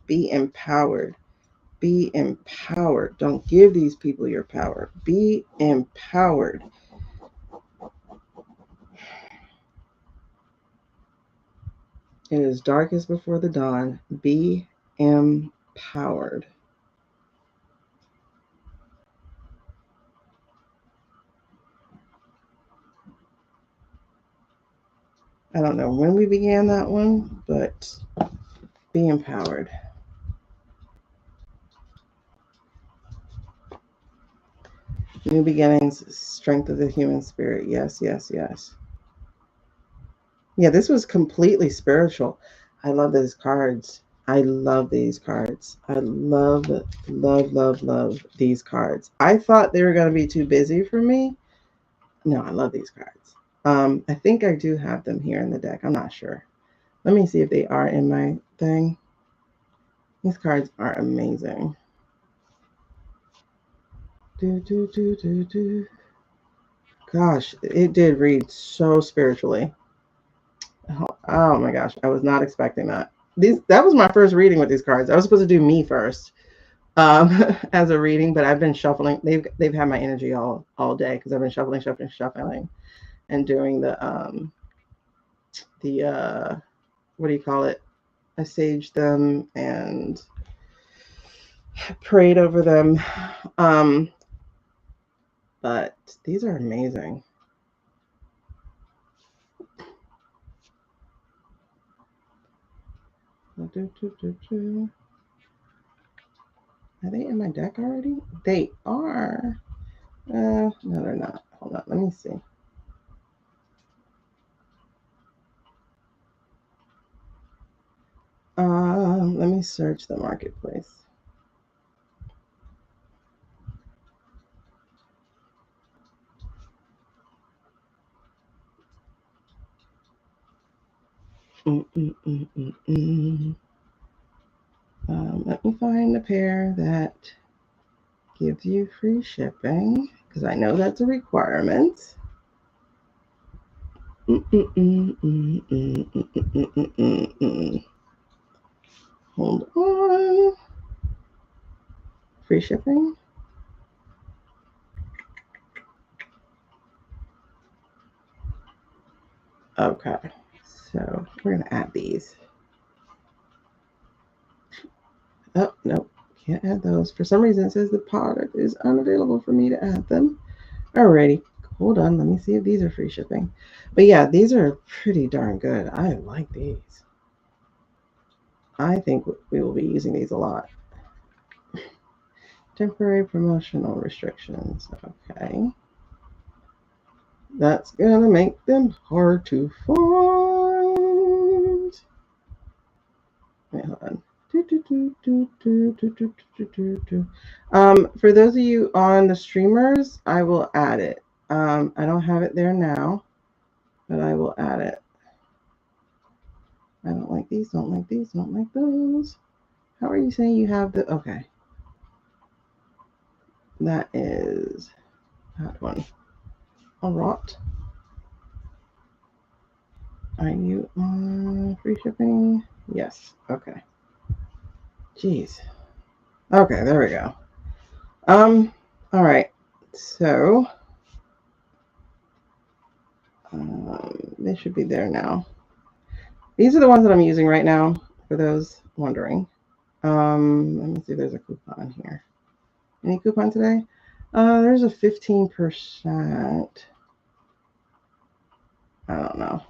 Be empowered. Be empowered. Don't give these people your power. Be empowered. It is darkest before the dawn. Be empowered. I don't know when we began that one, but be empowered. New beginnings, strength of the human spirit. Yes, yes, yes. Yeah, this was completely spiritual. I love these cards. I love these cards. I love, love, love, love these cards. I thought they were going to be too busy for me. No, I love these cards. I think I do have them here in the deck. I'm not sure. Let me see if they are in my thing. These cards are amazing. Gosh, it did read so spiritually. Oh my gosh, I was not expecting that. That was my first reading with these cards. I was supposed to do me first as a reading, but I've been shuffling. They've had my energy all day because I've been shuffling, and doing the what do you call it? I saged them and prayed over them. But these are amazing. Are they in my deck already? They are. No, they're not. Hold on. Let me see. Let me search the marketplace. Let me find the pair that gives you free shipping because I know that's a requirement. Hold on. Free shipping. Okay, so we're gonna add these. Oh, nope, can't add those. For some reason, it says the product is unavailable for me to add them. Alrighty, hold on. Let me see if these are free shipping. But yeah, these are pretty darn good. I like these. I think we will be using these a lot. Temporary promotional restrictions. Okay. That's gonna make them hard to find. Wait, hold on. For those of you on the streamers, I will add it. I don't have it there now, but I will add it. I don't like these, don't like these, don't like those. How are you saying you have the, okay. That is that one. All right. Are you on free shipping? Yes. Okay. Jeez. Okay, there we go. All right. So, they should be there now. These are the ones that I'm using right now, for those wondering. Let me see if there's a coupon here. Any coupon today? There's a 15%. I don't know.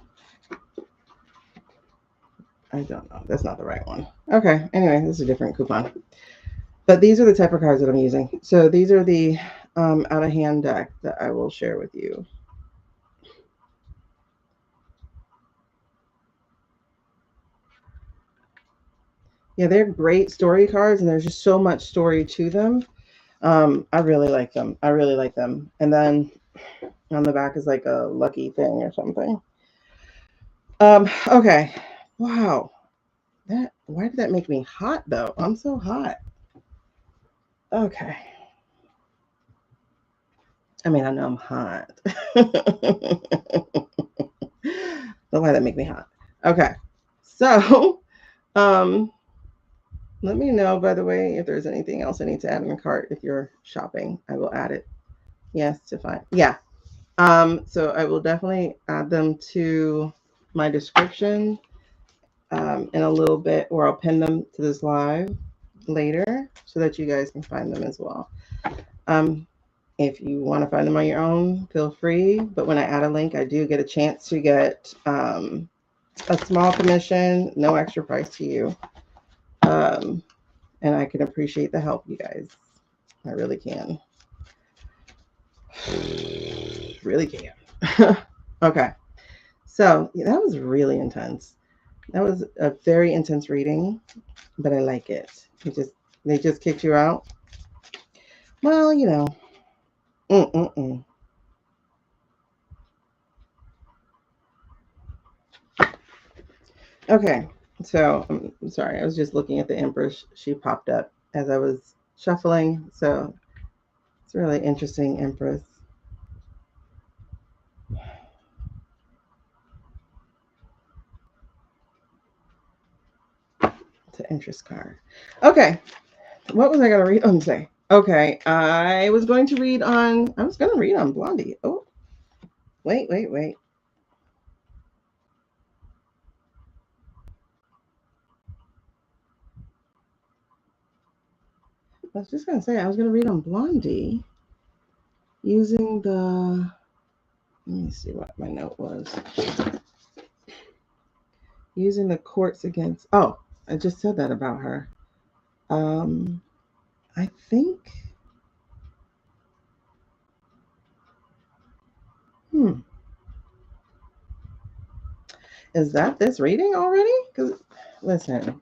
That's not the right one. Okay, anyway, this is a different coupon. But these are the type of cards that I'm using. So these are the out of hand deck that I will share with you. Yeah, they're great story cards, and there's just so much story to them. I really like them. I really like them. And then on the back is like a lucky thing or something. Okay. Wow. Why did that make me hot though? I'm so hot. Okay. I mean, I know I'm hot. But why that make me hot? Okay. So, let me know, by the way, if there's anything else I need to add in the cart. If you're shopping, I will add it. Yes, to find. Yeah. So I will definitely add them to my description in a little bit, or I'll pin them to this live later so that you guys can find them as well. If you want to find them on your own, feel free. But when I add a link, I do get a chance to get a small commission, no extra price to you. And I can appreciate the help, you guys. I really can. Really can. Okay. So yeah, that was really intense. That was a very intense reading, but I like it. They just kicked you out. Well, you know. Mm-mm-mm. Okay. So I'm sorry. I was just looking at the Empress. She popped up as I was shuffling. So it's a really interesting Empress. It's an interest card. Okay. What was I going to read on today? Okay. I was going to read on Blondie. Oh, wait. I was just going to say, I was going to read on Blondie using the, let me see what my note was. Using the courts against, oh, I just said that about her. I think, is that this reading already? Because, listen,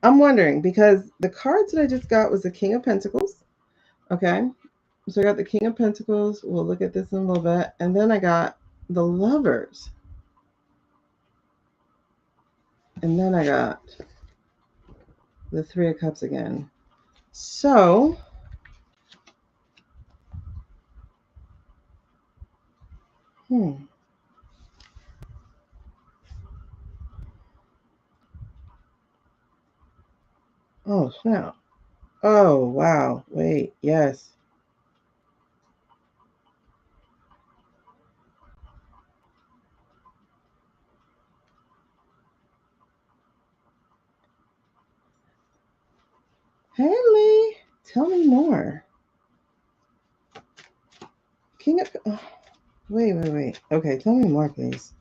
I'm wondering because the cards that I just got was the King of Pentacles. Okay. So I got the King of Pentacles. We'll look at this in a little bit. And then I got the Lovers. And then I got the Three of Cups again. So, oh, snap. Oh, wow. Wait, yes. Haley, tell me more. King of... Oh, wait. Okay, tell me more, please.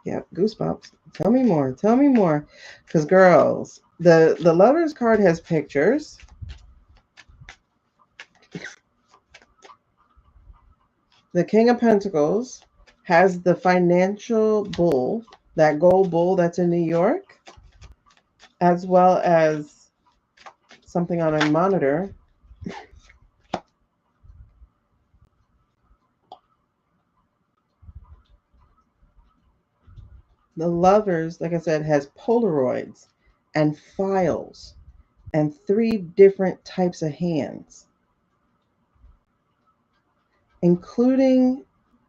Yep, goosebumps. Tell me more. Because, girls, the Lover's card has pictures. The King of Pentacles has the financial bull, that gold bull that's in New York, as well as something on a monitor. The Lovers, like I said, has Polaroids and files and 3 different types of hands, including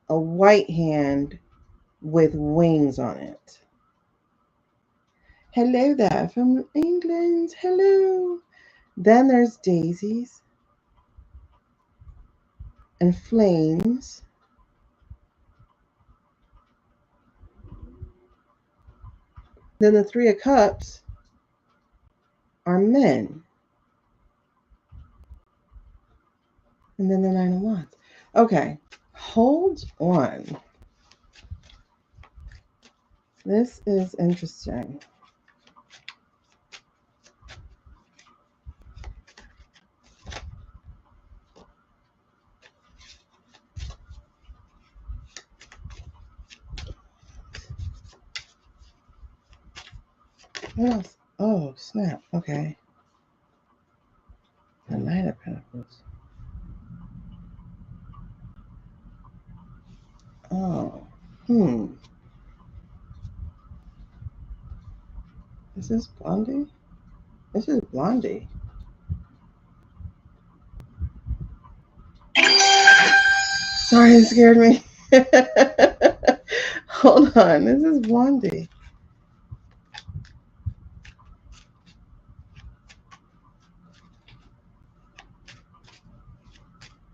a white hand with wings on it. Hello there from England. Hello. Then there's daisies and flames. Then the 3 of Cups are men. And then the 9 of Wands. Okay, hold on. This is interesting. What else? Oh, snap. Okay. The 9 of Pentacles. Oh. Is this Blondie? This is Blondie. Sorry, it scared me. Hold on. This is Blondie.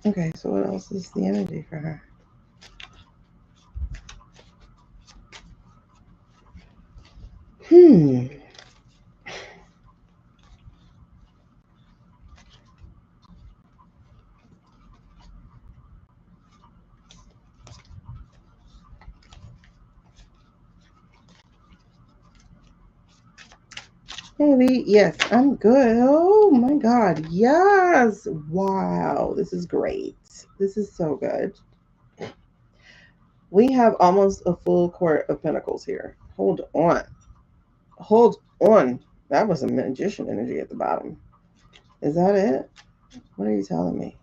Okay, so what else is the energy for her? Hey, Lee. Yes, I'm good. Oh my God. Yes. Wow. This is great. This is so good. We have almost a full court of pentacles here. Hold on. That was a magician energy at the bottom. Is that it? What are you telling me?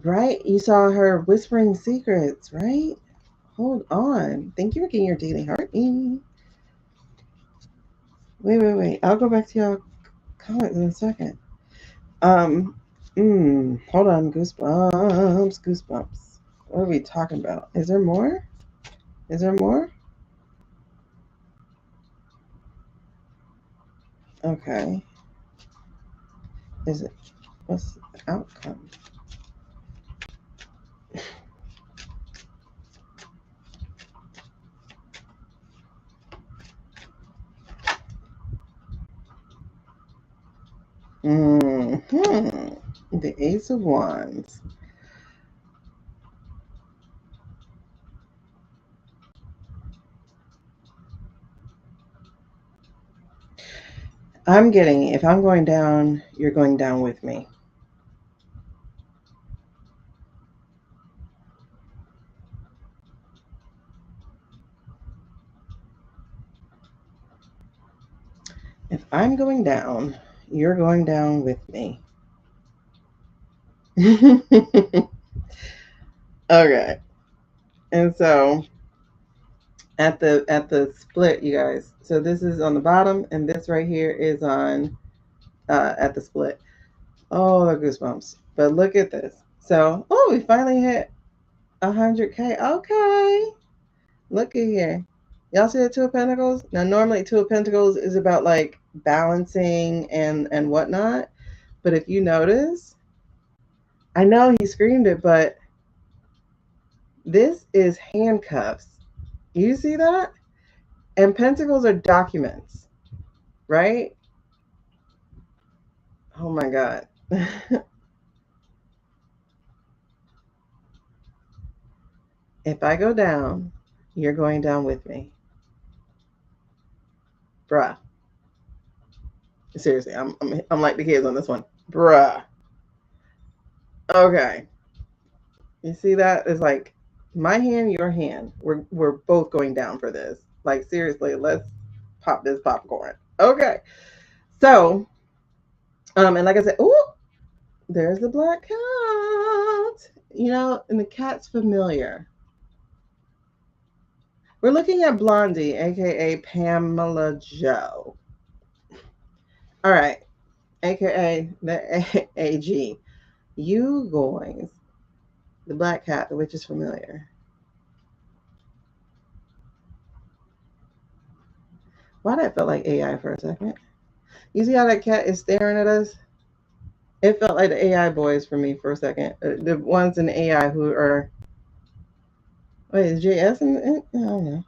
Right? You saw her whispering secrets, right? Hold on. Thank you for getting your daily heart in. Wait. I'll go back to your comments in a second. Hold on. Goosebumps. What are we talking about? Is there more? Okay. What's the outcome? The Ace of Wands. I'm getting, if I'm going down, you're going down with me. If I'm going down, you're going down with me. Okay. And so at the split, you guys. So this is on the bottom, and this right here is on at the split. Oh, the goosebumps. But look at this. So, we finally hit 100K. Okay. Look at here. Y'all see the 2 of Pentacles? Now, normally 2 of Pentacles is about like balancing and whatnot. But if you notice, I know he screamed it, but this is handcuffs. You see that? And pentacles are documents, right? Oh my God. If I go down, you're going down with me. Bruh. Seriously, I'm like the kids on this one. Bruh. Okay. You see that? It's like my hand, your hand. We're both going down for this. Like seriously, let's pop this popcorn. Okay. So, and like I said, oh, there's the black cat. You know, and the cat's familiar. We're looking at Blondie, aka Pamela Joe. All right, aka the AG. You guys, the black cat, the witch is familiar. Why did I feel like AI for a second? You see how that cat is staring at us? It felt like the AI boys for me for a second. The ones in the AI who are. Wait, is JS in it? I don't know.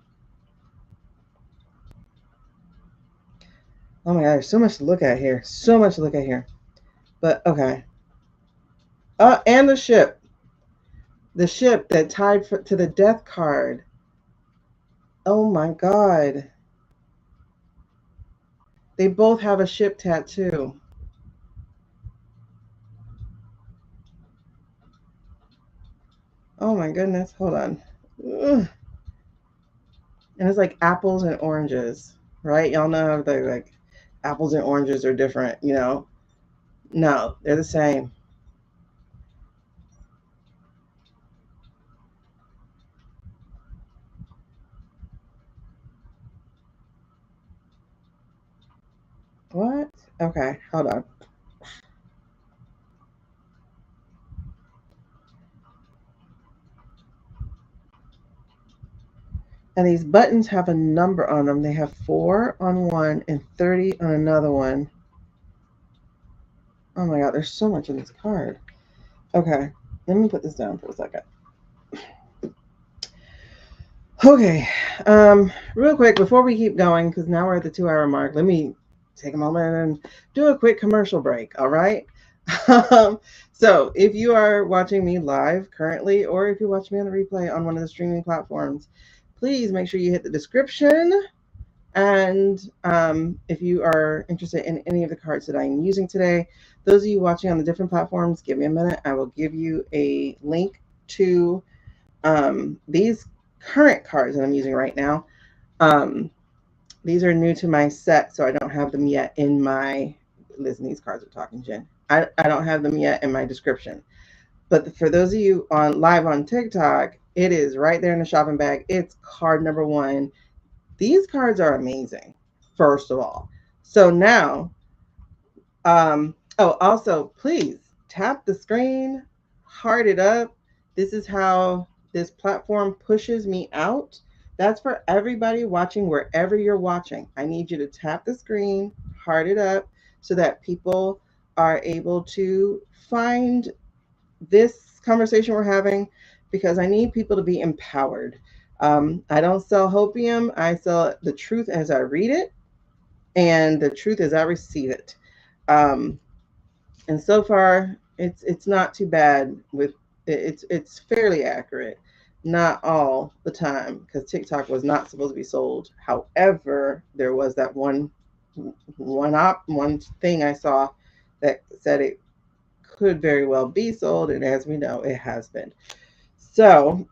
Oh my god, there's so much to look at here. So much to look at here. But okay. And the ship. The ship that tied to the death card. Oh my god. They both have a ship tattoo. Oh my goodness. Hold on. Ugh. And it's like apples and oranges, right? Y'all know how they like apples and oranges are different, you know? No, they're the same. What? Okay, hold on. And these buttons have a number on them. They have 4 on one and 30 on another one. Oh my god, there's so much in this card. Okay, let me put this down for a second. Okay, real quick before we keep going, because now we're at the 2-hour mark, let me take a moment and do a quick commercial break, all right? So if you are watching me live currently, or if you're watching me on the replay on one of the streaming platforms, please make sure you hit the description. And if you are interested in any of the cards that I'm using today, those of you watching on the different platforms, give me a minute. I will give you a link to these current cards that I'm using right now. These are new to my set, so I don't have them yet in my. Listen, these cards are talking, Jen. I don't have them yet in my description. But for those of you on live on TikTok, it is right there in the shopping bag. It's card number 1. These cards are amazing, first of all. So now, also, please tap the screen, heart it up. This is how this platform pushes me out. That's for everybody watching wherever you're watching. I need you to tap the screen, heart it up, so that people are able to find this conversation we're having, because I need people to be empowered. I don't sell hopium. I sell the truth as I read it and the truth as I receive it. And so far, it's not too bad. With it's fairly accurate. Not all the time, because TikTok was not supposed to be sold. However, there was that one thing I saw that said it could very well be sold, and as we know, it has been. So,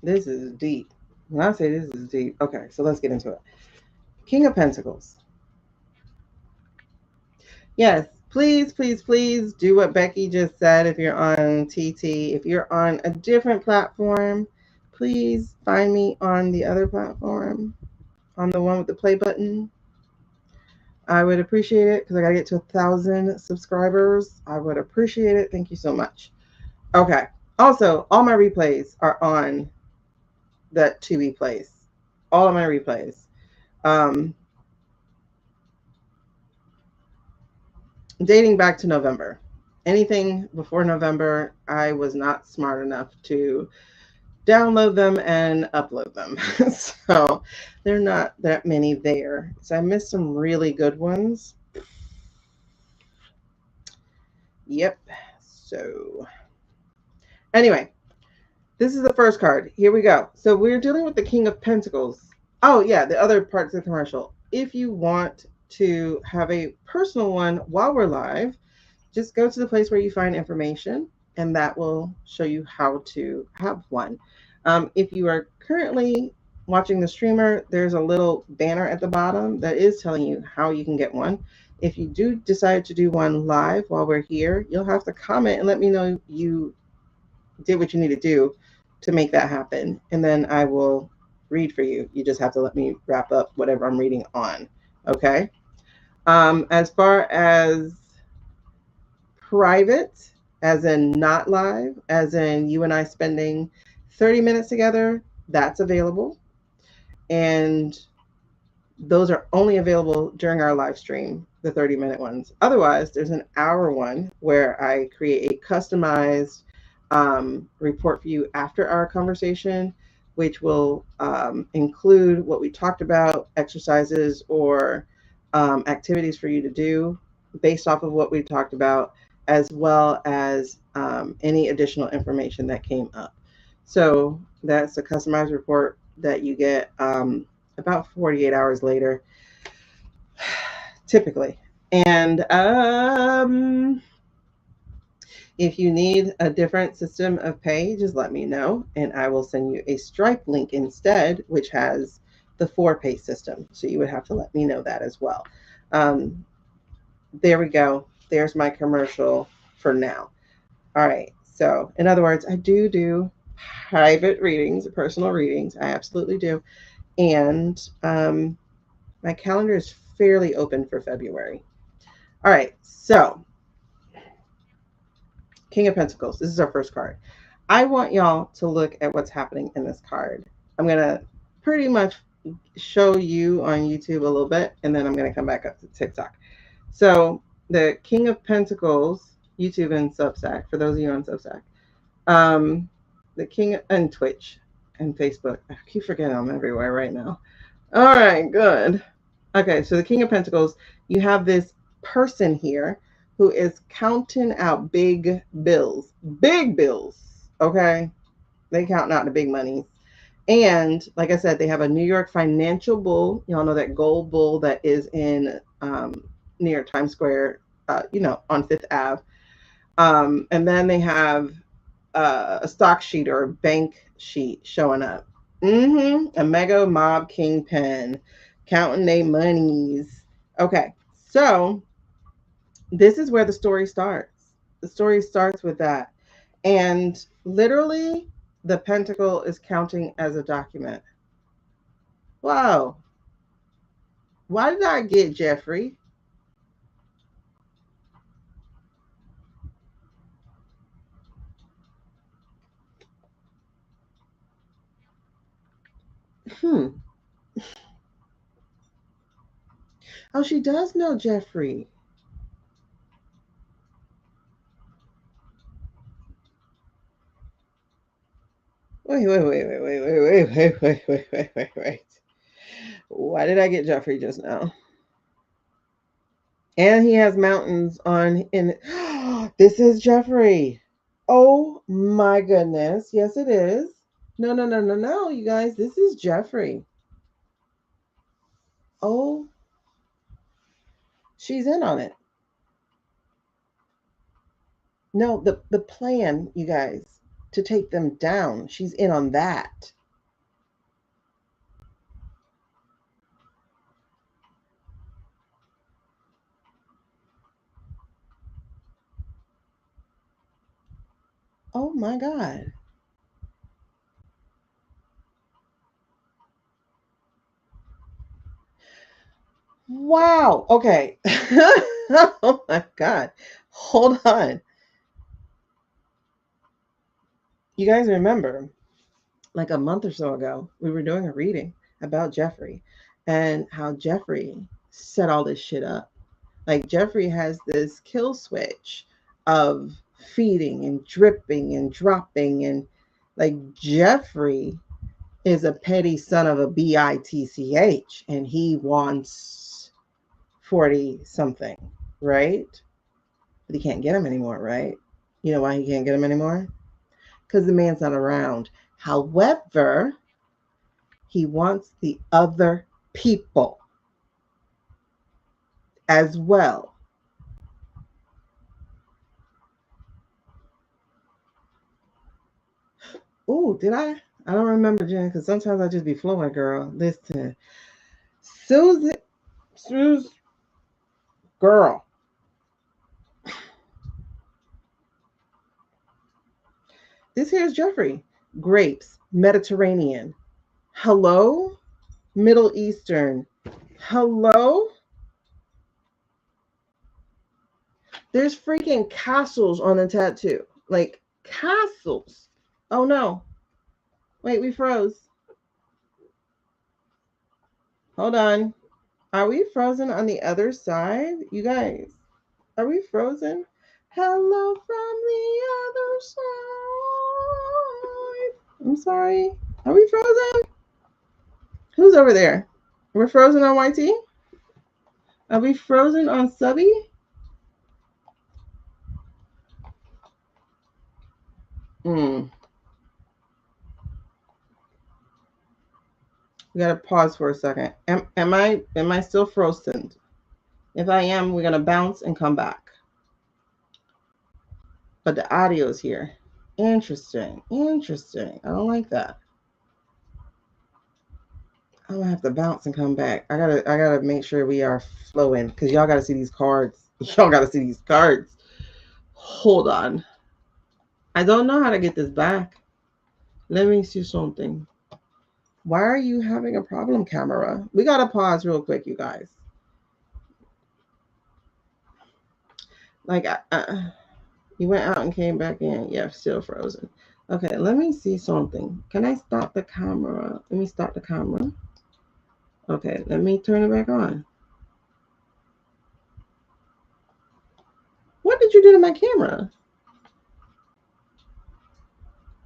this is deep. When I say this is deep, okay, so let's get into it. King of Pentacles. Yes, please, please, please do what Becky just said. If you're on TT, if you're on a different platform, please find me on the other platform, on the one with the play button. I would appreciate it, because I got to get to 1,000 subscribers. I would appreciate it. Thank you so much. Okay. Also, all my replays are on that Tubi place. All of my replays. Dating back to November. anything before November, I was not smart enough to download them and upload them. So they're not that many there. So I missed some really good ones. Yep. So anyway, this is the first card. Here we go. So we're dealing with the King of Pentacles. Oh, yeah, the other parts of the commercial. If you want to have a personal one while we're live, just go to the place where you find information, and that will show you how to have one. If you are currently watching the streamer, there's a little banner at the bottom that is telling you how you can get one. If you do decide to do one live while we're here, you'll have to comment and let me know you did what you need to do to make that happen. And then I will read for you. You just have to let me wrap up whatever I'm reading on. Okay. As far as private, as in not live, as in you and I spending 30 minutes together, that's available. And those are only available during our live stream, the 30-minute ones. Otherwise, there's an hour one where I create a customized report for you after our conversation, which will include what we talked about, exercises or activities for you to do based off of what we talked about, as well as any additional information that came up. So that's a customized report that you get about 48 hours later, typically. And if you need a different system of pay, just let me know, and I will send you a Stripe link instead, which has the 4-pay system. So you would have to let me know that as well. There we go. There's my commercial for now. All right. So in other words, I do private readings, personal readings. I absolutely do. And my calendar is fairly open for February. All right. So King of Pentacles. This is our first card. I want y'all to look at what's happening in this card. I'm going to pretty much show you on YouTube a little bit, and then I'm going to come back up to TikTok. So the King of Pentacles, YouTube and Substack, for those of you on Substack, the King and Twitch and Facebook. I keep forgetting I'm everywhere right now. All right, good. Okay, so the King of Pentacles, you have this person here who is counting out big bills. Big bills, okay? They counting out the big money. And like I said, they have a New York financial bull. Y'all know that gold bull that is in near Times Square, on Fifth Ave. And then they have a stock sheet or a bank sheet showing up. A mega mob kingpin counting their monies. Okay, so this is where the story starts. The story starts with that. And literally, the pentacle is counting as a document. Wow. Why did I get Jeffrey? Oh, she does know Jeffrey. Wait. Why did I get Jeffrey just now? And he has mountains on in this is Jeffrey. Oh my goodness. Yes, it is. No, you guys. This is Jeffrey. Oh, she's in on it. No, the plan, you guys, to take them down. She's in on that. Oh my God. Wow. Okay. Oh my God. Hold on. You guys remember, like a month or so ago, we were doing a reading about Jeffrey and how Jeffrey set all this shit up. Like Jeffrey has this kill switch of feeding and dripping and dropping. And like Jeffrey is a petty son of a bitch and he wants 40 something, right? But he can't get him anymore, right? You know why he can't get him anymore? Because the man's not around. However, he wants the other people as well. Oh, did I? I don't remember, Jen, because sometimes I just be flowing, girl. Listen. Sue's girl. This here's Jeffrey. Grapes, Mediterranean. Hello? Middle Eastern. Hello? There's freaking castles on the tattoo. Like castles. Oh no. Wait, we froze. Hold on. Are we frozen on the other side? You guys, are we frozen? Hello from the other side. I'm sorry. Are we frozen? Who's over there? We're frozen on YT? Are we frozen on Subby? We gotta pause for a second. Am I still frozen? If I am, we're gonna bounce and come back. But the audio is here. Interesting. I don't like that. I'm gonna have to bounce and come back. I gotta make sure we are flowing because y'all gotta see these cards. Hold on. I don't know how to get this back. Let me see something. Why are you having a problem, camera? We gotta pause real quick, you guys. Like, you went out and came back in. Yeah, still frozen. Okay, let me see something. Can I stop the camera? Let me stop the camera. Okay, let me turn it back on. What did you do to my camera?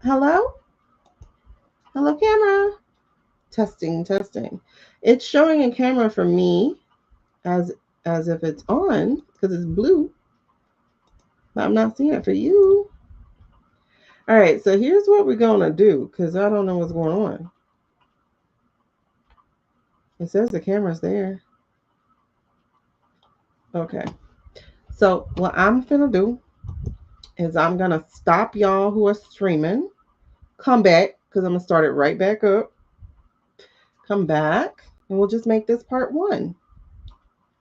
Hello? Hello, camera. Testing. It's showing a camera for me as if it's on because it's blue. But I'm not seeing it for you. All right, so here's what we're gonna do because I don't know what's going on. It says the camera's there. Okay. So what I'm gonna do is I'm gonna stop y'all who are streaming, come back because I'm gonna start it right back up. Come back, and we'll just make this part 1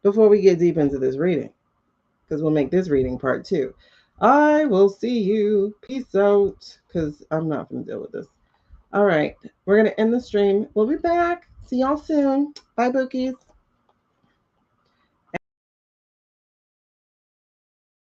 before we get deep into this reading, because we'll make this reading part 2. I will see you. Peace out, because I'm not gonna deal with this. All right, we're gonna end the stream. We'll be back. See y'all soon. Bye, Bookies.